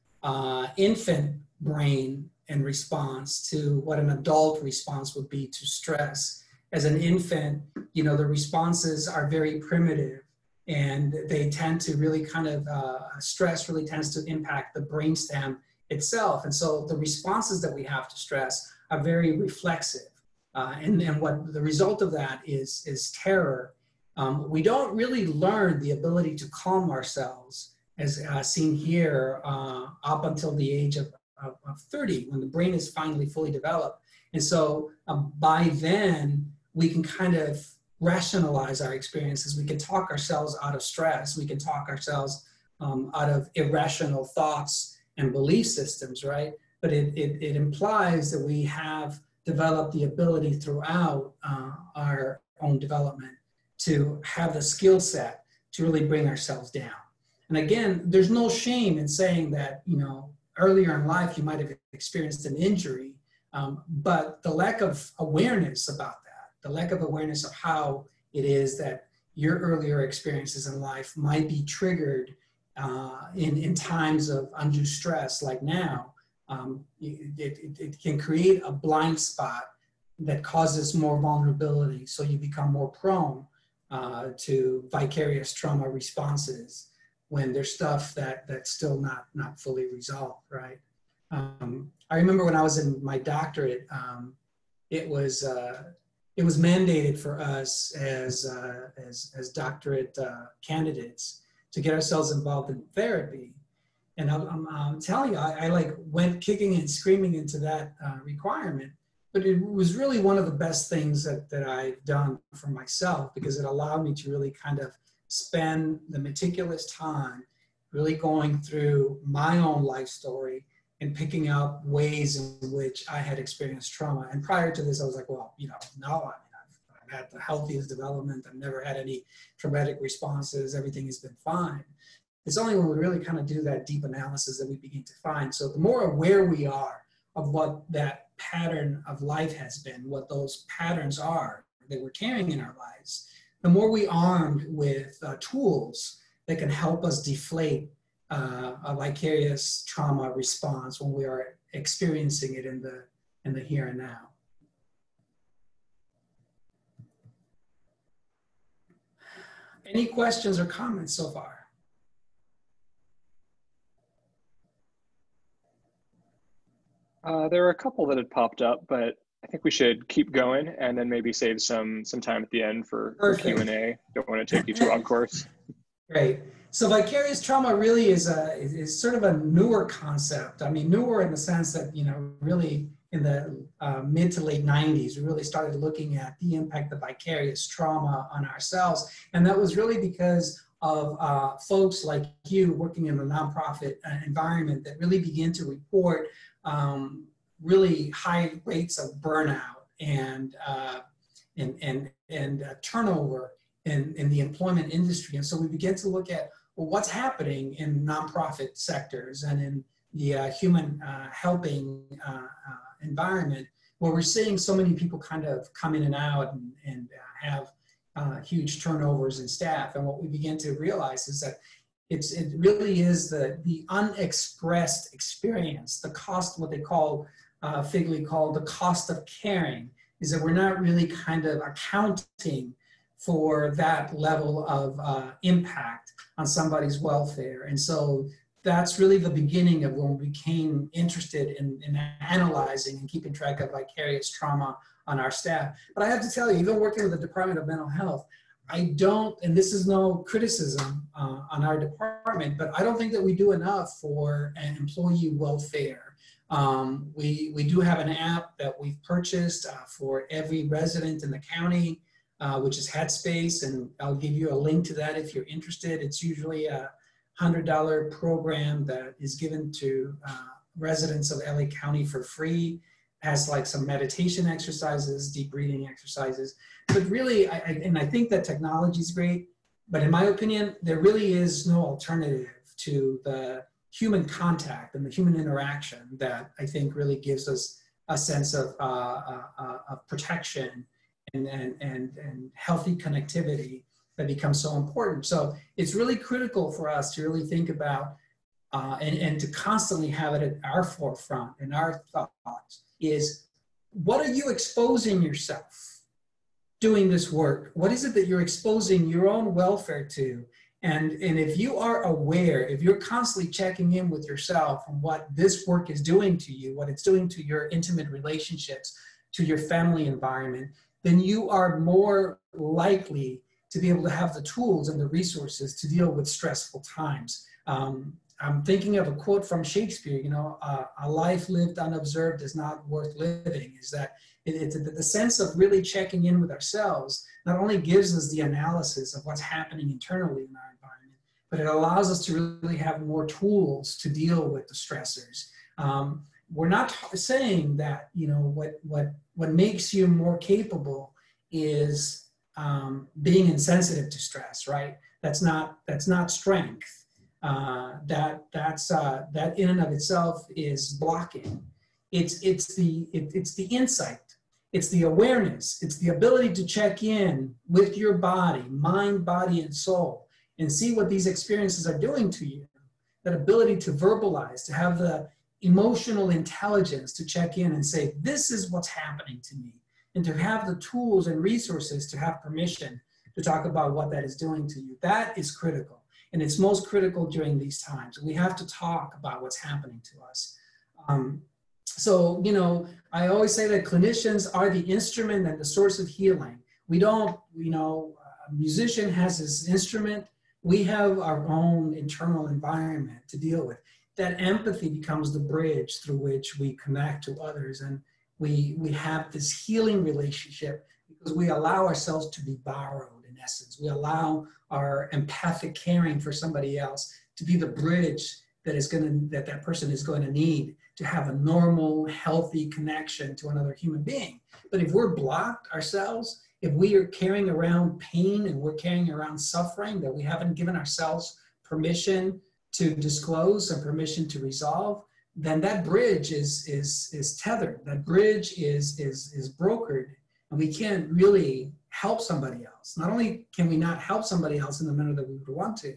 infant brain and response to what an adult response would be to stress. As an infant, you know, the responses are very primitive, and they tend to really kind of, stress really tends to impact the brainstem itself. And so the responses that we have to stress are very reflexive. And what the result of that is terror. We don't really learn the ability to calm ourselves, as seen here, up until the age of 30, when the brain is finally fully developed. And so by then, we can kind of rationalize our experiences. We can talk ourselves out of stress. We can talk ourselves out of irrational thoughts and belief systems, right? But it implies that we have developed the ability throughout our own development to have the skill set to really bring ourselves down. And again, there's no shame in saying that, you know, earlier in life you might have experienced an injury, but the lack of awareness about that, the lack of awareness of how it is that your earlier experiences in life might be triggered in times of undue stress like now, it can create a blind spot that causes more vulnerability. So you become more prone to vicarious trauma responses when there's stuff that's still not fully resolved, right? I remember when I was in my doctorate, it was mandated for us as doctorate candidates to get ourselves involved in therapy. And I'm telling you, I like went kicking and screaming into that requirement, but it was really one of the best things that I've done for myself, because it allowed me to really kind of spend the meticulous time really going through my own life story and picking out ways in which I had experienced trauma. And prior to this, I was like, well, you know, no, I've had the healthiest development. I've never had any traumatic responses. Everything has been fine. It's only when we really kind of do that deep analysis that we begin to find. So the more aware we are of what that pattern of life has been, what those patterns are that we're carrying in our lives, the more we armed with tools that can help us deflate a vicarious trauma response when we are experiencing it in the here and now. Any questions or comments so far? There are a couple that had popped up, but I think we should keep going and then maybe save some time at the end for Q&A. Don't want to take you too on course. Great. So vicarious trauma really is sort of a newer concept. I mean, newer in the sense that, you know, really in the mid to late 90s, we really started looking at the impact of vicarious trauma on ourselves. And that was really because of folks like you working in the nonprofit environment that really began to report really high rates of burnout and turnover in the employment industry. And so we began to look at, well, what's happening in nonprofit sectors and in the human helping environment, where we're seeing so many people kind of come in and out and have huge turnovers in staff. And what we began to realize is that it really is the unexpressed experience, the cost, what they call, Figley called the cost of caring, is that we're not really kind of accounting for that level of impact on somebody's welfare. And so that's really the beginning of when we became interested in analyzing and keeping track of vicarious trauma on our staff. But I have to tell you, even working with the Department of Mental Health, I don't, and this is no criticism on our department, but I don't think that we do enough for employee welfare. We do have an app that we've purchased for every resident in the county, which is Headspace, and I'll give you a link to that if you're interested. It's usually a $100 program that is given to residents of LA County for free. Has like some meditation exercises, deep breathing exercises. But really, I think that technology is great, but in my opinion, there really is no alternative to the human contact and the human interaction that I think really gives us a sense of protection and healthy connectivity that becomes so important. So it's really critical for us to really think about and to constantly have it at our forefront and our thoughts is, what are you exposing yourself doing this work? What is it that you're exposing your own welfare to? And if you are aware, if you're constantly checking in with yourself and what this work is doing to you, what it's doing to your intimate relationships, to your family environment, then you are more likely to be able to have the tools and the resources to deal with stressful times. I'm thinking of a quote from Shakespeare, you know, a life lived unobserved is not worth living. Is that it's the sense of really checking in with ourselves not only gives us the analysis of what's happening internally in our environment, but it allows us to really have more tools to deal with the stressors. We're not saying that, you know, what makes you more capable is being insensitive to stress, right? That's not strength. That in and of itself is blocking. It's the insight, it's the awareness, it's the ability to check in with your body, mind, body, and soul, and see what these experiences are doing to you. That ability to verbalize, to have the emotional intelligence to check in and say, this is what's happening to me, and to have the tools and resources to have permission to talk about what that is doing to you. That is critical. And it's most critical during these times. We have to talk about what's happening to us. So, you know, I always say that clinicians are the instrument and the source of healing. We don't, you know, a musician has his instrument. We have our own internal environment to deal with. That empathy becomes the bridge through which we connect to others. And we have this healing relationship because we allow ourselves to be borrowed. In essence, we allow our empathic caring for somebody else to be the bridge that person is going to need to have a normal, healthy connection to another human being. But if we're blocked ourselves, if we are carrying around pain and we're carrying around suffering that we haven't given ourselves permission to disclose and permission to resolve, then that bridge is tethered. That bridge is brokered, and we can't really help somebody else. Not only can we not help somebody else in the manner that we would want to,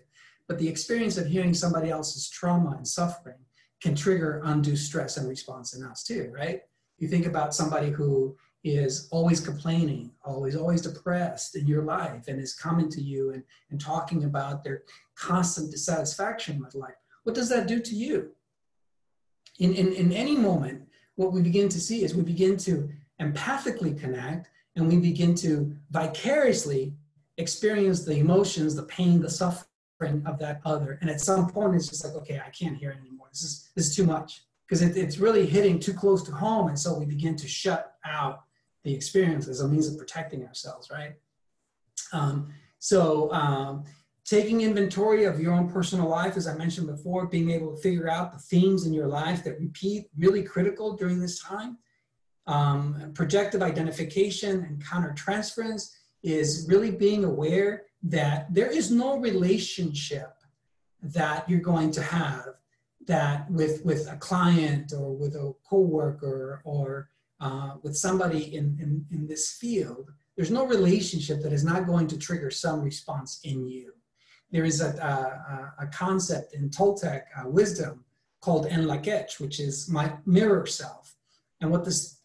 but the experience of hearing somebody else's trauma and suffering can trigger undue stress and response in us too, right? You think about somebody who is always complaining, always depressed in your life and is coming to you and talking about their constant dissatisfaction with life. What does that do to you? In any moment, what we begin to see is we begin to empathically connect, and we begin to vicariously experience the emotions, the pain, the suffering of that other. And at some point, it's just like, okay, I can't hear it anymore. This is too much, because it's really hitting too close to home. And so we begin to shut out the experience as a means of protecting ourselves, right? Taking inventory of your own personal life, as I mentioned before, being able to figure out the themes in your life that repeat, really critical during this time. Projective identification and countertransference is really being aware that there is no relationship that you're going to have that with a client or with a coworker or with somebody in this field. There's no relationship that is not going to trigger some response in you. There is a concept in Toltec wisdom called en la quech, which is my mirror self. And what this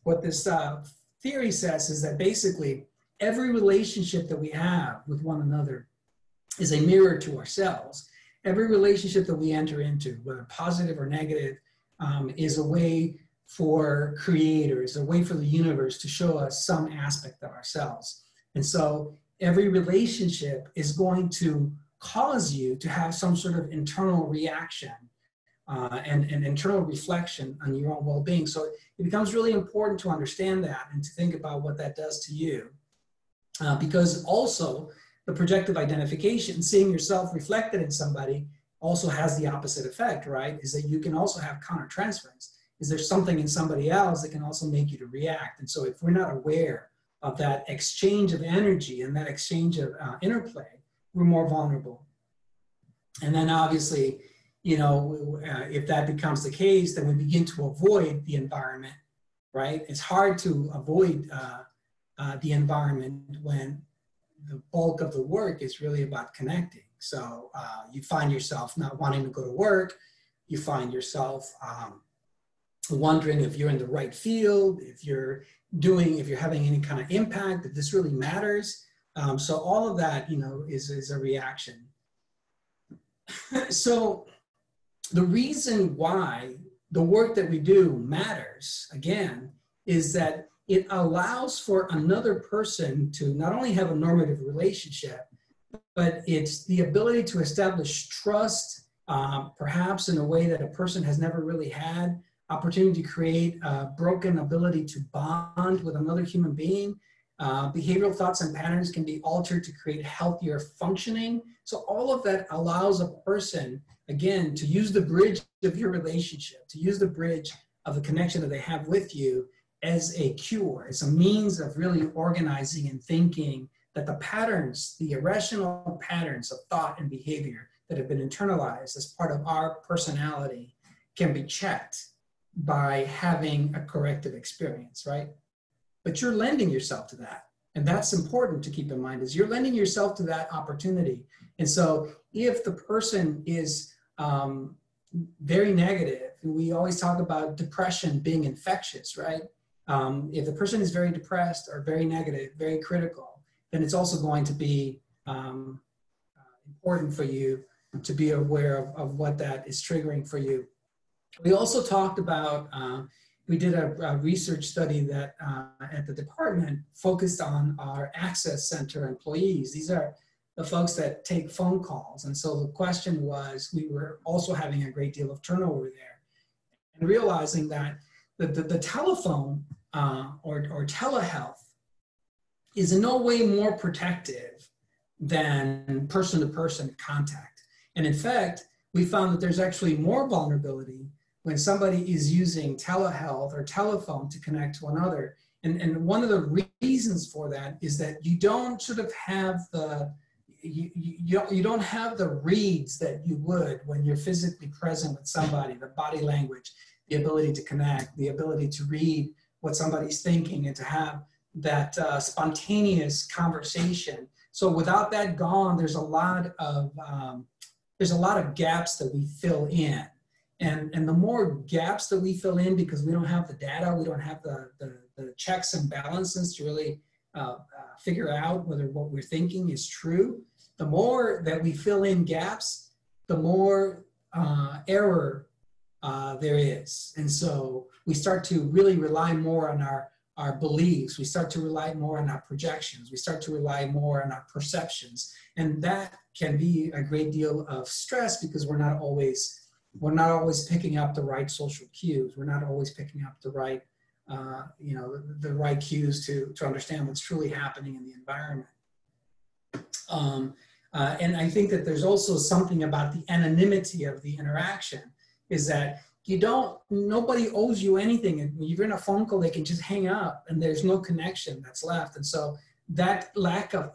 theory says is that basically every relationship that we have with one another is a mirror to ourselves. every relationship that we enter into, whether positive or negative, is a way for creators, a way for the universe to show us some aspect of ourselves. And so every relationship is going to cause you to have some sort of internal reaction and internal reflection on your own well-being. So it becomes really important to understand that and to think about what that does to you. Because also the projective identification, seeing yourself reflected in somebody, also has the opposite effect, right? Is that you can also have countertransference. Is there something in somebody else that can also make you to react? And so if we're not aware of that exchange of energy and that exchange of interplay, we're more vulnerable. And then obviously, you know, if that becomes the case, then we begin to avoid the environment, right? It's hard to avoid the environment when the bulk of the work is really about connecting. So you find yourself not wanting to go to work. You find yourself wondering if you're in the right field, if you're having any kind of impact, if this really matters. So all of that, you know, is a reaction. So the reason why the work that we do matters, again, is that it allows for another person to not only have a normative relationship, but it's the ability to establish trust, perhaps in a way that a person has never really had, opportunity to create a broken ability to bond with another human being. Behavioral thoughts and patterns can be altered to create healthier functioning. So all of that allows a person, again, to use the bridge of your relationship, to use the bridge of the connection that they have with you as a cure, as a means of really organizing and thinking that the patterns, the irrational patterns of thought and behavior that have been internalized as part of our personality can be checked by having a corrective experience, right? But you're lending yourself to that. And that's important to keep in mind, is you're lending yourself to that opportunity. And so if the person is very negative, we always talk about depression being infectious, right? If the person is very depressed or very negative, very critical, then it's also going to be important for you to be aware of what that is triggering for you. We also talked about, we did a research study that at the department focused on our access center employees. These are the folks that take phone calls. And so the question was, we were also having a great deal of turnover there and realizing that the telephone or telehealth is in no way more protective than person-to-person contact. And in fact, we found that there's actually more vulnerability when somebody is using telehealth or telephone to connect to another. And one of the reasons for that is that you don't sort of have you don't have the reads that you would when you're physically present with somebody, the body language, the ability to connect, the ability to read what somebody's thinking and to have that spontaneous conversation. So without that gone, there's a lot of gaps that we fill in. And the more gaps that we fill in because we don't have the data, we don't have the checks and balances to really figure out whether what we're thinking is true, the more that we fill in gaps, the more error there is. And so we start to really rely more on our beliefs. We start to rely more on our projections. We start to rely more on our perceptions. And that can be a great deal of stress because we're not always picking up the right social cues. We're not always picking up the right, the right cues to understand what's truly happening in the environment. And I think that there's also something about the anonymity of the interaction, is that nobody owes you anything. And when you're in a phone call, they can just hang up and there's no connection that's left. And so that lack of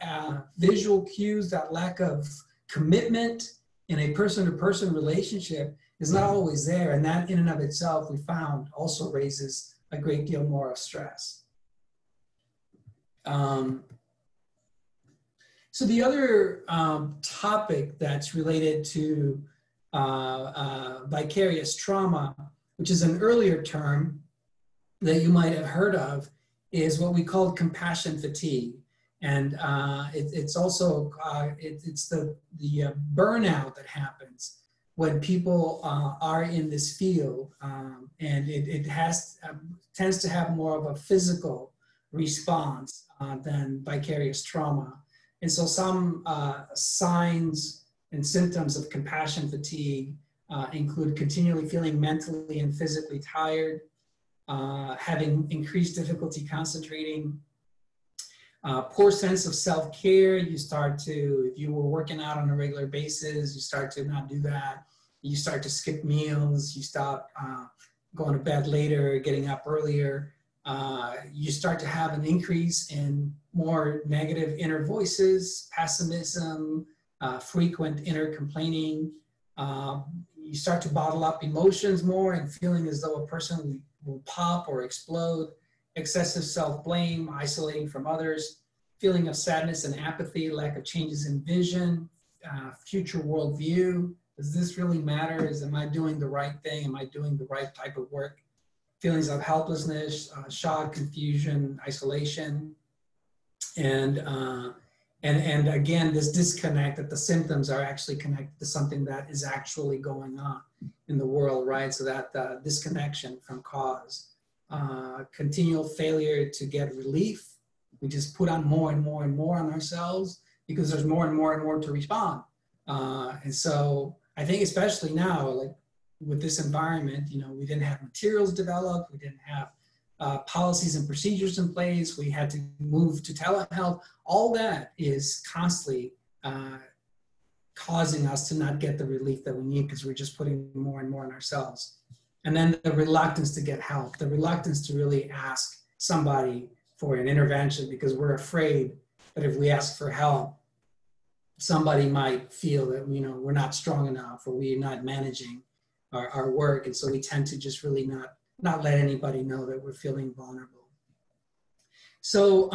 visual cues, that lack of commitment in a person-to-person relationship is not always there. And that in and of itself, we found, also raises a great deal more of stress. So the other topic that's related to vicarious trauma, which is an earlier term that you might have heard of, is what we call compassion fatigue. And it's also, it's the burnout that happens when people are in this field, and it tends to have more of a physical response than vicarious trauma. And so some signs and symptoms of compassion fatigue include continually feeling mentally and physically tired, having increased difficulty concentrating, poor sense of self-care. You start to, if you were working out on a regular basis, you start to not do that. You start to skip meals. You stop going to bed later, getting up earlier. You start to have an increase in more negative inner voices, pessimism, frequent inner complaining. You start to bottle up emotions more and feeling as though a person will pop or explode. Excessive self-blame, isolating from others, feeling of sadness and apathy, lack of changes in vision, future worldview. Does this really matter? Am I doing the right thing? Am I doing the right type of work? Feelings of helplessness, shock, confusion, isolation, and again, this disconnect that the symptoms are actually connected to something that is actually going on in the world, right? So that disconnection from cause. Continual failure to get relief. We just put on more and more and more on ourselves because there's more and more and more to respond. And so I think especially now, like with this environment, you know, we didn't have materials developed, we didn't have policies and procedures in place, we had to move to telehealth. All that is constantly causing us to not get the relief that we need because we're just putting more and more on ourselves. And then the reluctance to get help, the reluctance to really ask somebody for an intervention because we're afraid that if we ask for help, somebody might feel that, you know, we're not strong enough or we're not managing our work. And so we tend to just really not let anybody know that we're feeling vulnerable. So,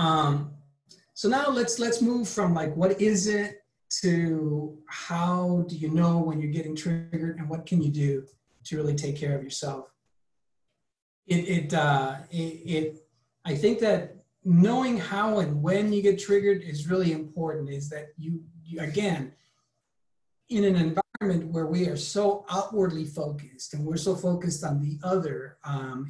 so now let's move from like, what is it, to how do you know when you're getting triggered and what can you do to really take care of yourself. I think that knowing how and when you get triggered is really important, is that you again, in an environment where we are so outwardly focused and we're so focused on the other,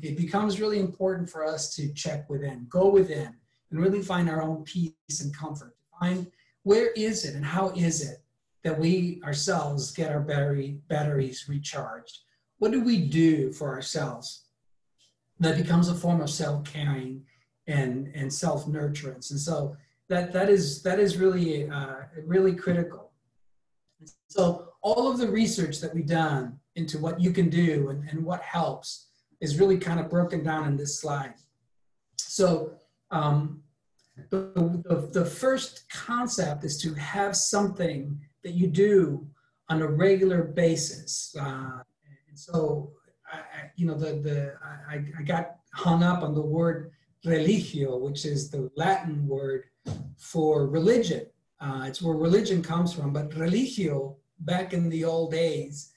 it becomes really important for us to check within, go within, and really find our own peace and comfort. Find where is it and how is it that we ourselves get our batteries recharged? What do we do for ourselves that becomes a form of self-caring and self-nurturance? And so that is really, really critical. So all of the research that we've done into what you can do and what helps is really kind of broken down in this slide. So the first concept is to have something that you do on a regular basis. So, I got hung up on the word religio, which is the Latin word for religion. It's where religion comes from, but religio, back in the old days,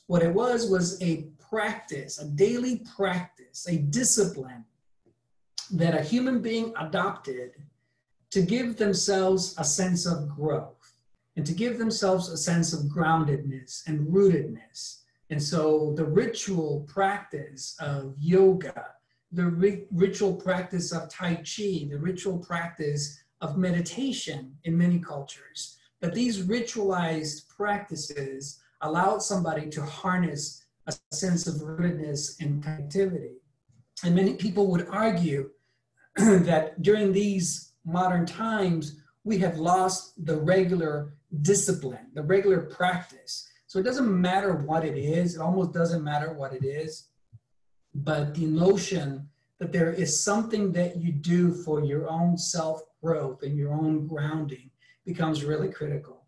what it was a practice, a daily practice, a discipline that a human being adopted to give themselves a sense of growth and to give themselves a sense of groundedness and rootedness. And so the ritual practice of yoga, the ritual practice of Tai Chi, the ritual practice of meditation in many cultures, that these ritualized practices allowed somebody to harness a sense of rootedness and connectivity. And many people would argue that during these modern times, we have lost the regular discipline, the regular practice. So it doesn't matter what it is, it almost doesn't matter what it is, but the notion that there is something that you do for your own self-growth and your own grounding becomes really critical.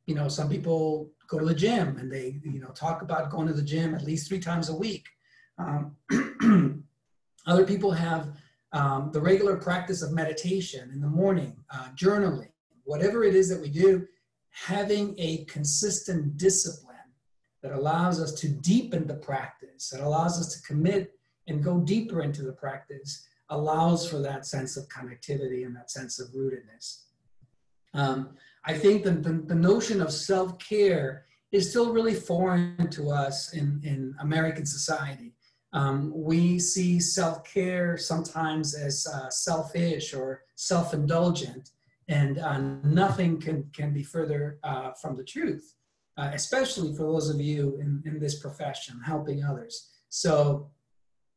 You know, some people go to the gym and they, talk about going to the gym at least 3 times a week. Other people have the regular practice of meditation in the morning, journaling, whatever it is that we do, having a consistent discipline that allows us to deepen the practice, that allows us to commit and go deeper into the practice, allows for that sense of connectivity and that sense of rootedness. I think the notion of self-care is still really foreign to us in American society. We see self-care sometimes as selfish or self-indulgent, and nothing can be further from the truth, especially for those of you in this profession, helping others. So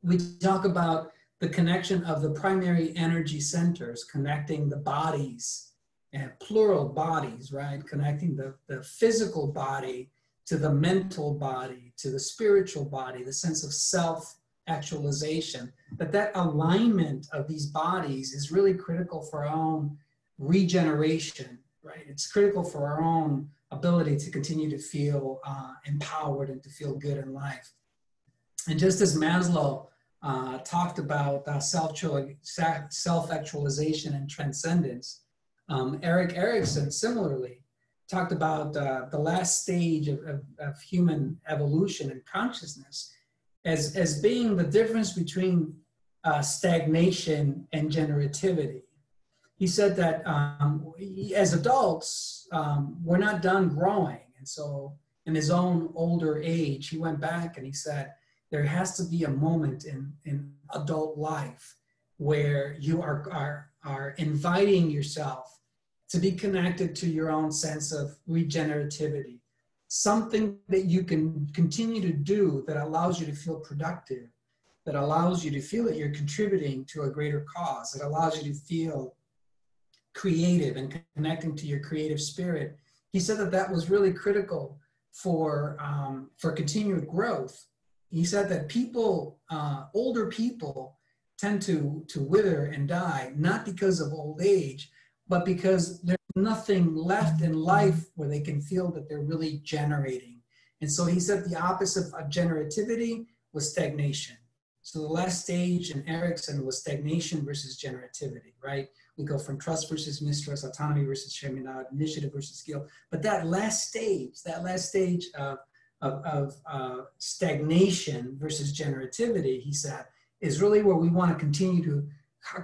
we talk about the connection of the primary energy centers, connecting the bodies, and plural bodies, right? Connecting the physical body to the mental body, to the spiritual body, the sense of self-actualization. But that alignment of these bodies is really critical for our own regeneration, right? It's critical for our own ability to continue to feel empowered and to feel good in life. And just as Maslow talked about self-actualization and transcendence, Erik Erikson similarly talked about the last stage of human evolution and consciousness as being the difference between stagnation and generativity. He said that as adults, we're not done growing. And so in his own older age, he went back and he said, there has to be a moment in adult life where you are inviting yourself to be connected to your own sense of regenerativity, something that you can continue to do that allows you to feel productive, that allows you to feel that you're contributing to a greater cause, that allows you to feel creative and connecting to your creative spirit. He said that that was really critical for continued growth. He said that people, older people, tend to wither and die, not because of old age, but because there's nothing left in life where they can feel that they're really generating. And so he said the opposite of generativity was stagnation. So the last stage in Erikson was stagnation versus generativity, right? We go from trust versus mistrust, autonomy versus sharing out, initiative versus skill. But that last stage of stagnation versus generativity, he said, is really where we want to continue to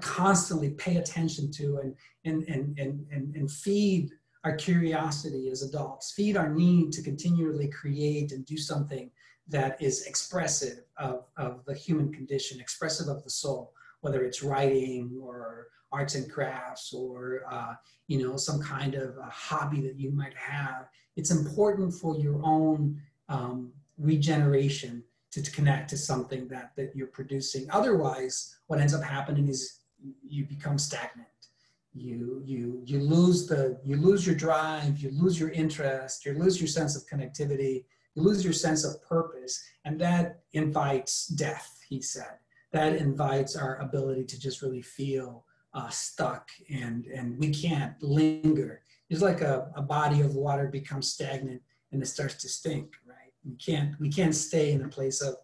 constantly pay attention to and feed our curiosity as adults, feed our need to continually create and do something that is expressive of the human condition, expressive of the soul, whether it's writing or arts and crafts or some kind of a hobby that you might have. It's important for your own regeneration to connect to something that you're producing. Otherwise, what ends up happening is you become stagnant. You lose your drive, you lose your interest, you lose your sense of connectivity, you lose your sense of purpose, and that invites death, he said. That invites our ability to just really feel stuck, and we can't linger. It's like a body of water becomes stagnant and it starts to stink, right? We can't stay in a place of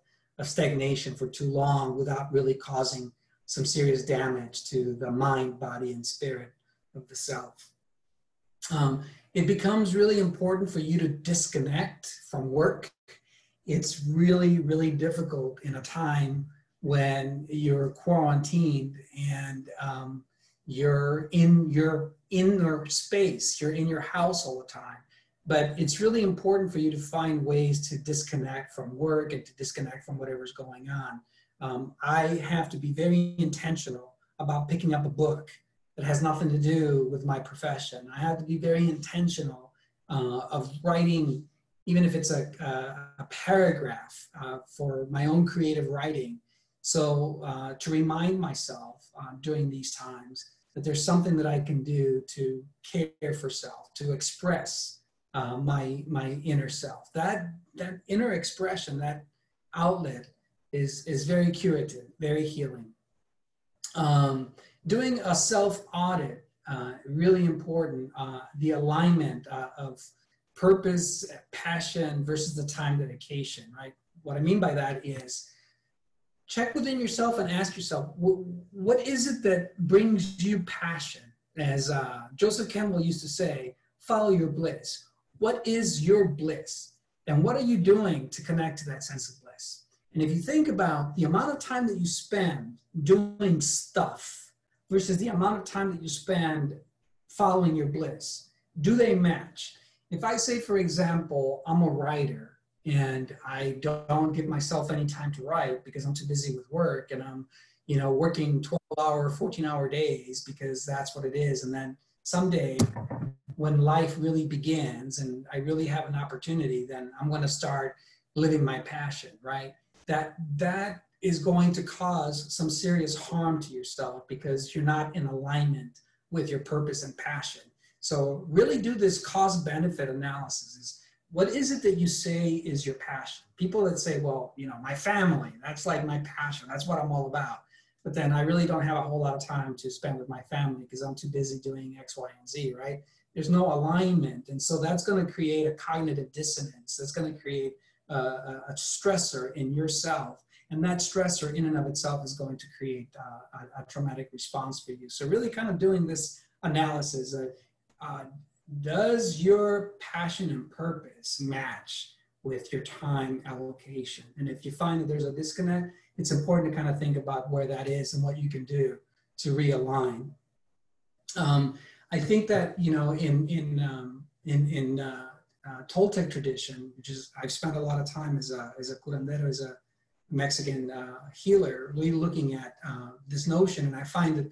stagnation for too long without really causing some serious damage to the mind, body, and spirit of the self. It becomes really important for you to disconnect from work. It's really, really difficult in a time when you're quarantined and you're in your inner space, you're in your house all the time. But it's really important for you to find ways to disconnect from work and to disconnect from whatever's going on. I have to be very intentional about picking up a book that has nothing to do with my profession. I have to be very intentional of writing, even if it's a paragraph for my own creative writing. So to remind myself during these times that there's something that I can do to care for self, to express my inner self. That inner expression, that outlet is very curative, very healing. Doing a self-audit, really important, the alignment of purpose, passion versus the time dedication, right? What I mean by that is check within yourself and ask yourself, what is it that brings you passion? As Joseph Campbell used to say, follow your bliss. What is your bliss? And what are you doing to connect to that sense of bliss? And if you think about the amount of time that you spend doing stuff versus the amount of time that you spend following your bliss? Do they match? If I say, for example, I'm a writer and I don't give myself any time to write because I'm too busy with work, and I'm, you know, working 12-hour, 14-hour days because that's what it is. And then someday when life really begins and I really have an opportunity, then I'm going to start living my passion, right? That is going to cause some serious harm to yourself because you're not in alignment with your purpose and passion. So really do this cost-benefit analysis. What is it that you say is your passion? People that say, well, you know, my family, that's like my passion. That's what I'm all about. But then I really don't have a whole lot of time to spend with my family because I'm too busy doing X, Y, and Z, right? There's no alignment. And so that's going to create a cognitive dissonance. That's going to create a stressor in yourself. And that stressor in and of itself is going to create a traumatic response for you. So really kind of doing this analysis, does your passion and purpose match with your time allocation? And if you find that there's a disconnect, it's important to kind of think about where that is and what you can do to realign. I think that, you know, in Toltec tradition, which is, I've spent a lot of time as a curandero, as a Mexican healer, really looking at this notion. And I find that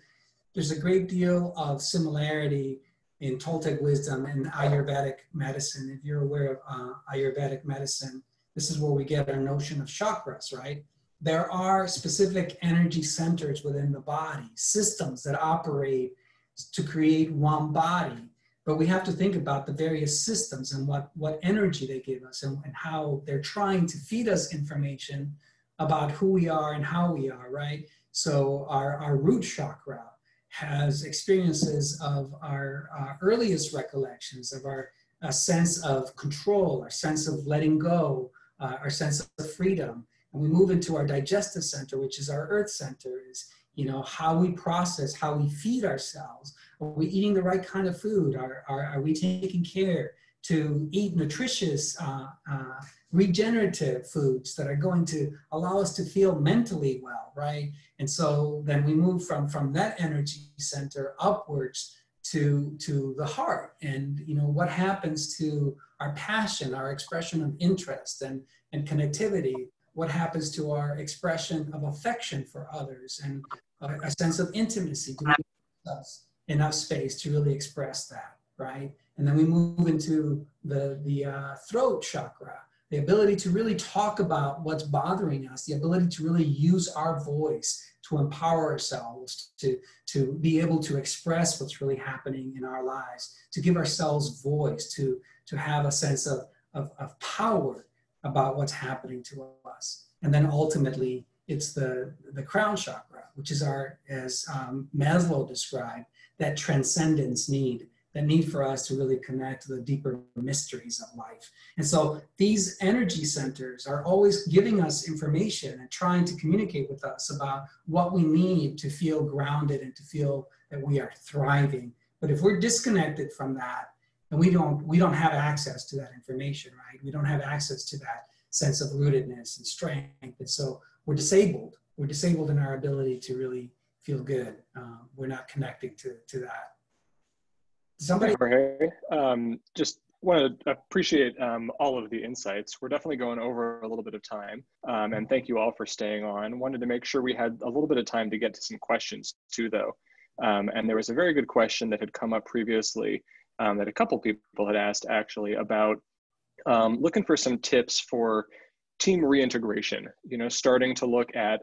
there's a great deal of similarity in Toltec wisdom and Ayurvedic medicine. If you're aware of Ayurvedic medicine, this is where we get our notion of chakras, right? There are specific energy centers within the body, systems that operate to create one body. But we have to think about the various systems and what energy they give us and how they're trying to feed us information about who we are and how we are, right? So our root chakra has experiences of our earliest recollections, of our sense of control, our sense of letting go, our sense of freedom. And we move into our digestive center, which is our earth center, is, you know, how we process, how we feed ourselves. Are we eating the right kind of food? Are we taking care to eat nutritious, regenerative foods that are going to allow us to feel mentally well, right? And so then we move from that energy center upwards to the heart. And, you know, what happens to our passion, our expression of interest and connectivity? What happens to our expression of affection for others and a sense of intimacy? Do we give us enough space to really express that, right? And then we move into the throat chakra, the ability to really talk about what's bothering us, the ability to really use our voice to empower ourselves, to be able to express what's really happening in our lives, to give ourselves voice, to have a sense of power about what's happening to us. And then ultimately, it's the crown chakra, which is our, as Maslow described, that transcendence need, that need for us to really connect to the deeper mysteries of life. And so these energy centers are always giving us information and trying to communicate with us about what we need to feel grounded and to feel that we are thriving. But if we're disconnected from that, and we don't have access to that information, right? We don't have access to that sense of rootedness and strength. And so we're disabled. We're disabled in our ability to really feel good. We're not connecting to that. Somebody? Jorge, just want to appreciate all of the insights. We're definitely going over a little bit of time, and thank you all for staying on. Wanted to make sure we had a little bit of time to get to some questions too, though. And there was a very good question that had come up previously that a couple people had asked actually about looking for some tips for team reintegration, you know, starting to look at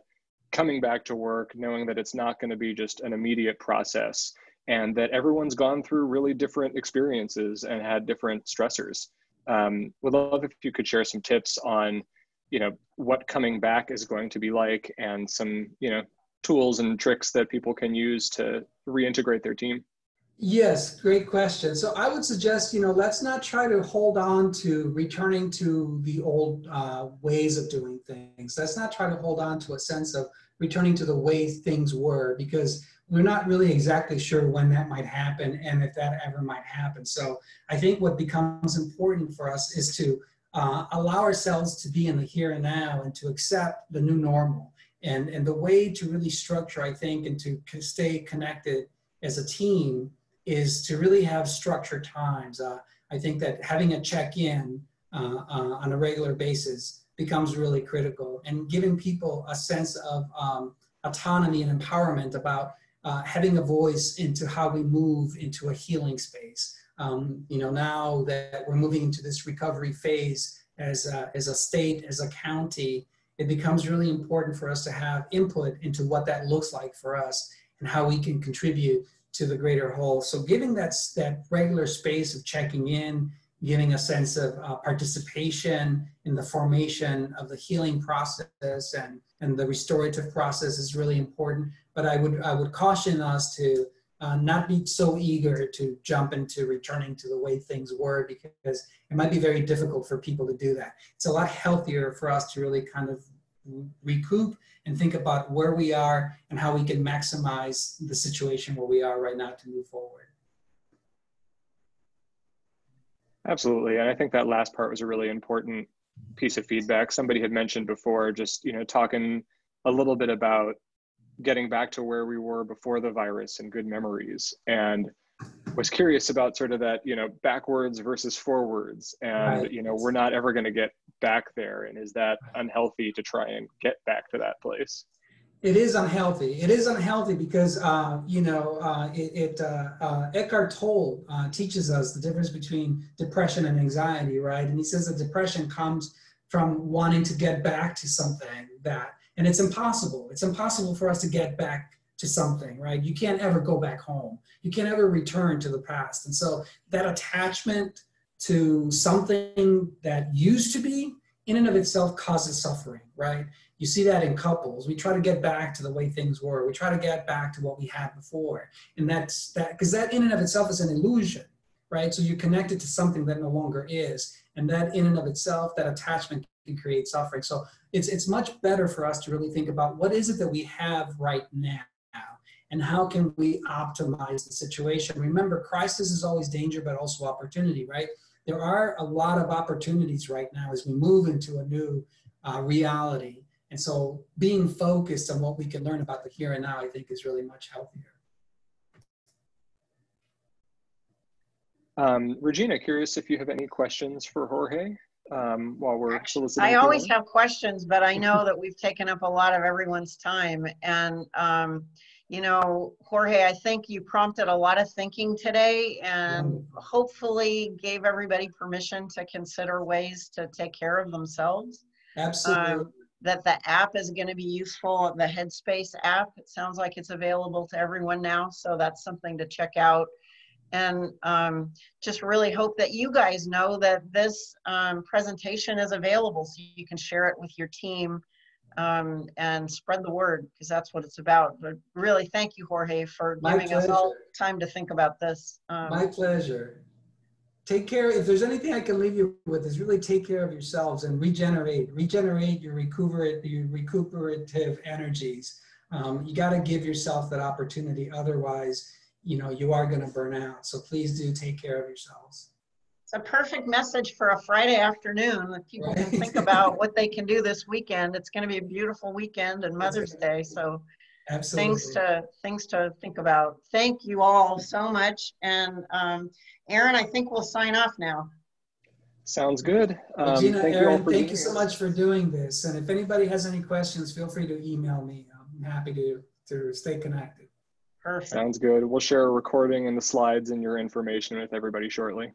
coming back to work, knowing that it's not going to be just an immediate process and that everyone's gone through really different experiences and had different stressors. Would love if you could share some tips on, you know, what coming back is going to be like and some, you know, tools and tricks that people can use to reintegrate their team. Yes, great question. So I would suggest, you know, let's not try to hold on to returning to the old ways of doing things. Let's not try to hold on to a sense of returning to the way things were, because we're not really exactly sure when that might happen and if that ever might happen. So I think what becomes important for us is to allow ourselves to be in the here and now and to accept the new normal. And the way to really structure, I think, and to stay connected as a team is to really have structured times. I think that having a check-in on a regular basis becomes really critical, and giving people a sense of autonomy and empowerment about having a voice into how we move into a healing space. Now that we're moving into this recovery phase as a state, as a county, it becomes really important for us to have input into what that looks like for us and how we can contribute to the greater whole. So giving that regular space of checking in, giving a sense of participation in the formation of the healing process and the restorative process is really important. But I would caution us to not be so eager to jump into returning to the way things were, because it might be very difficult for people to do that. It's a lot healthier for us to really kind of recoup and think about where we are and how we can maximize the situation where we are right now to move forward. Absolutely. And I think that last part was a really important piece of feedback. Somebody had mentioned before, just, talking a little bit about getting back to where we were before the virus and good memories, and was curious about sort of that, backwards versus forwards. And, Right. We're not ever going to get back there. And is that unhealthy to try and get back to that place? It is unhealthy. It is unhealthy because, Eckhart Tolle teaches us the difference between depression and anxiety, right? And he says that depression comes from wanting to get back to something and it's impossible. It's impossible for us to get back to something, right? You can't ever go back home. You can't ever return to the past. And so that attachment to something that used to be in and of itself causes suffering, right? You see that in couples. We try to get back to the way things were. We try to get back to what we had before. And that's that, because that in and of itself is an illusion, right? So you're connected to something that no longer is. And that in and of itself, that attachment can create suffering. So it's much better for us to really think about what is it that we have right now and how can we optimize the situation. Remember, crisis is always danger, but also opportunity, right? There are a lot of opportunities right now as we move into a new reality. And so being focused on what we can learn about the here and now, I think, is really much healthier. Regina, curious if you have any questions for Jorge while we're soliciting. I always have questions, but I know that we've taken up a lot of everyone's time. And, Jorge, I think you prompted a lot of thinking today and hopefully gave everybody permission to consider ways to take care of themselves. Absolutely. That the app is going to be useful, the Headspace app. It sounds like it's available to everyone now, so that's something to check out. And just really hope that you guys know that this presentation is available so you can share it with your team and spread the word, because that's what it's about. But really, thank you, Jorge, for giving us all time to think about this. My pleasure. Take care. If there's anything I can leave you with, is really take care of yourselves and regenerate your recuperative energies. You got to give yourself that opportunity. Otherwise, you are going to burn out. So please do take care of yourselves. It's a perfect message for a Friday afternoon that people can think about what they can do this weekend. It's going to be a beautiful weekend and Mother's Day. So absolutely. Things to think about. Thank you all so much. And Aaron, I think we'll sign off now. Sounds good. Regina, Aaron, thank you so much for doing this. And if anybody has any questions, feel free to email me. I'm happy to stay connected. Perfect. Sounds good. We'll share a recording and the slides and your information with everybody shortly.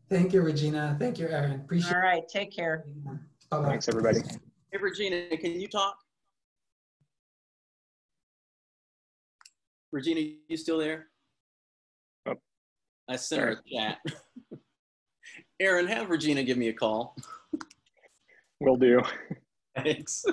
Thank you, Regina. Thank you, Aaron. Appreciate it. All right. Take care. Bye-bye. Thanks, everybody. Hey, Regina, can you talk? Regina, you still there? Oh, I sent her a chat. Aaron, have Regina give me a call. Will do. Thanks.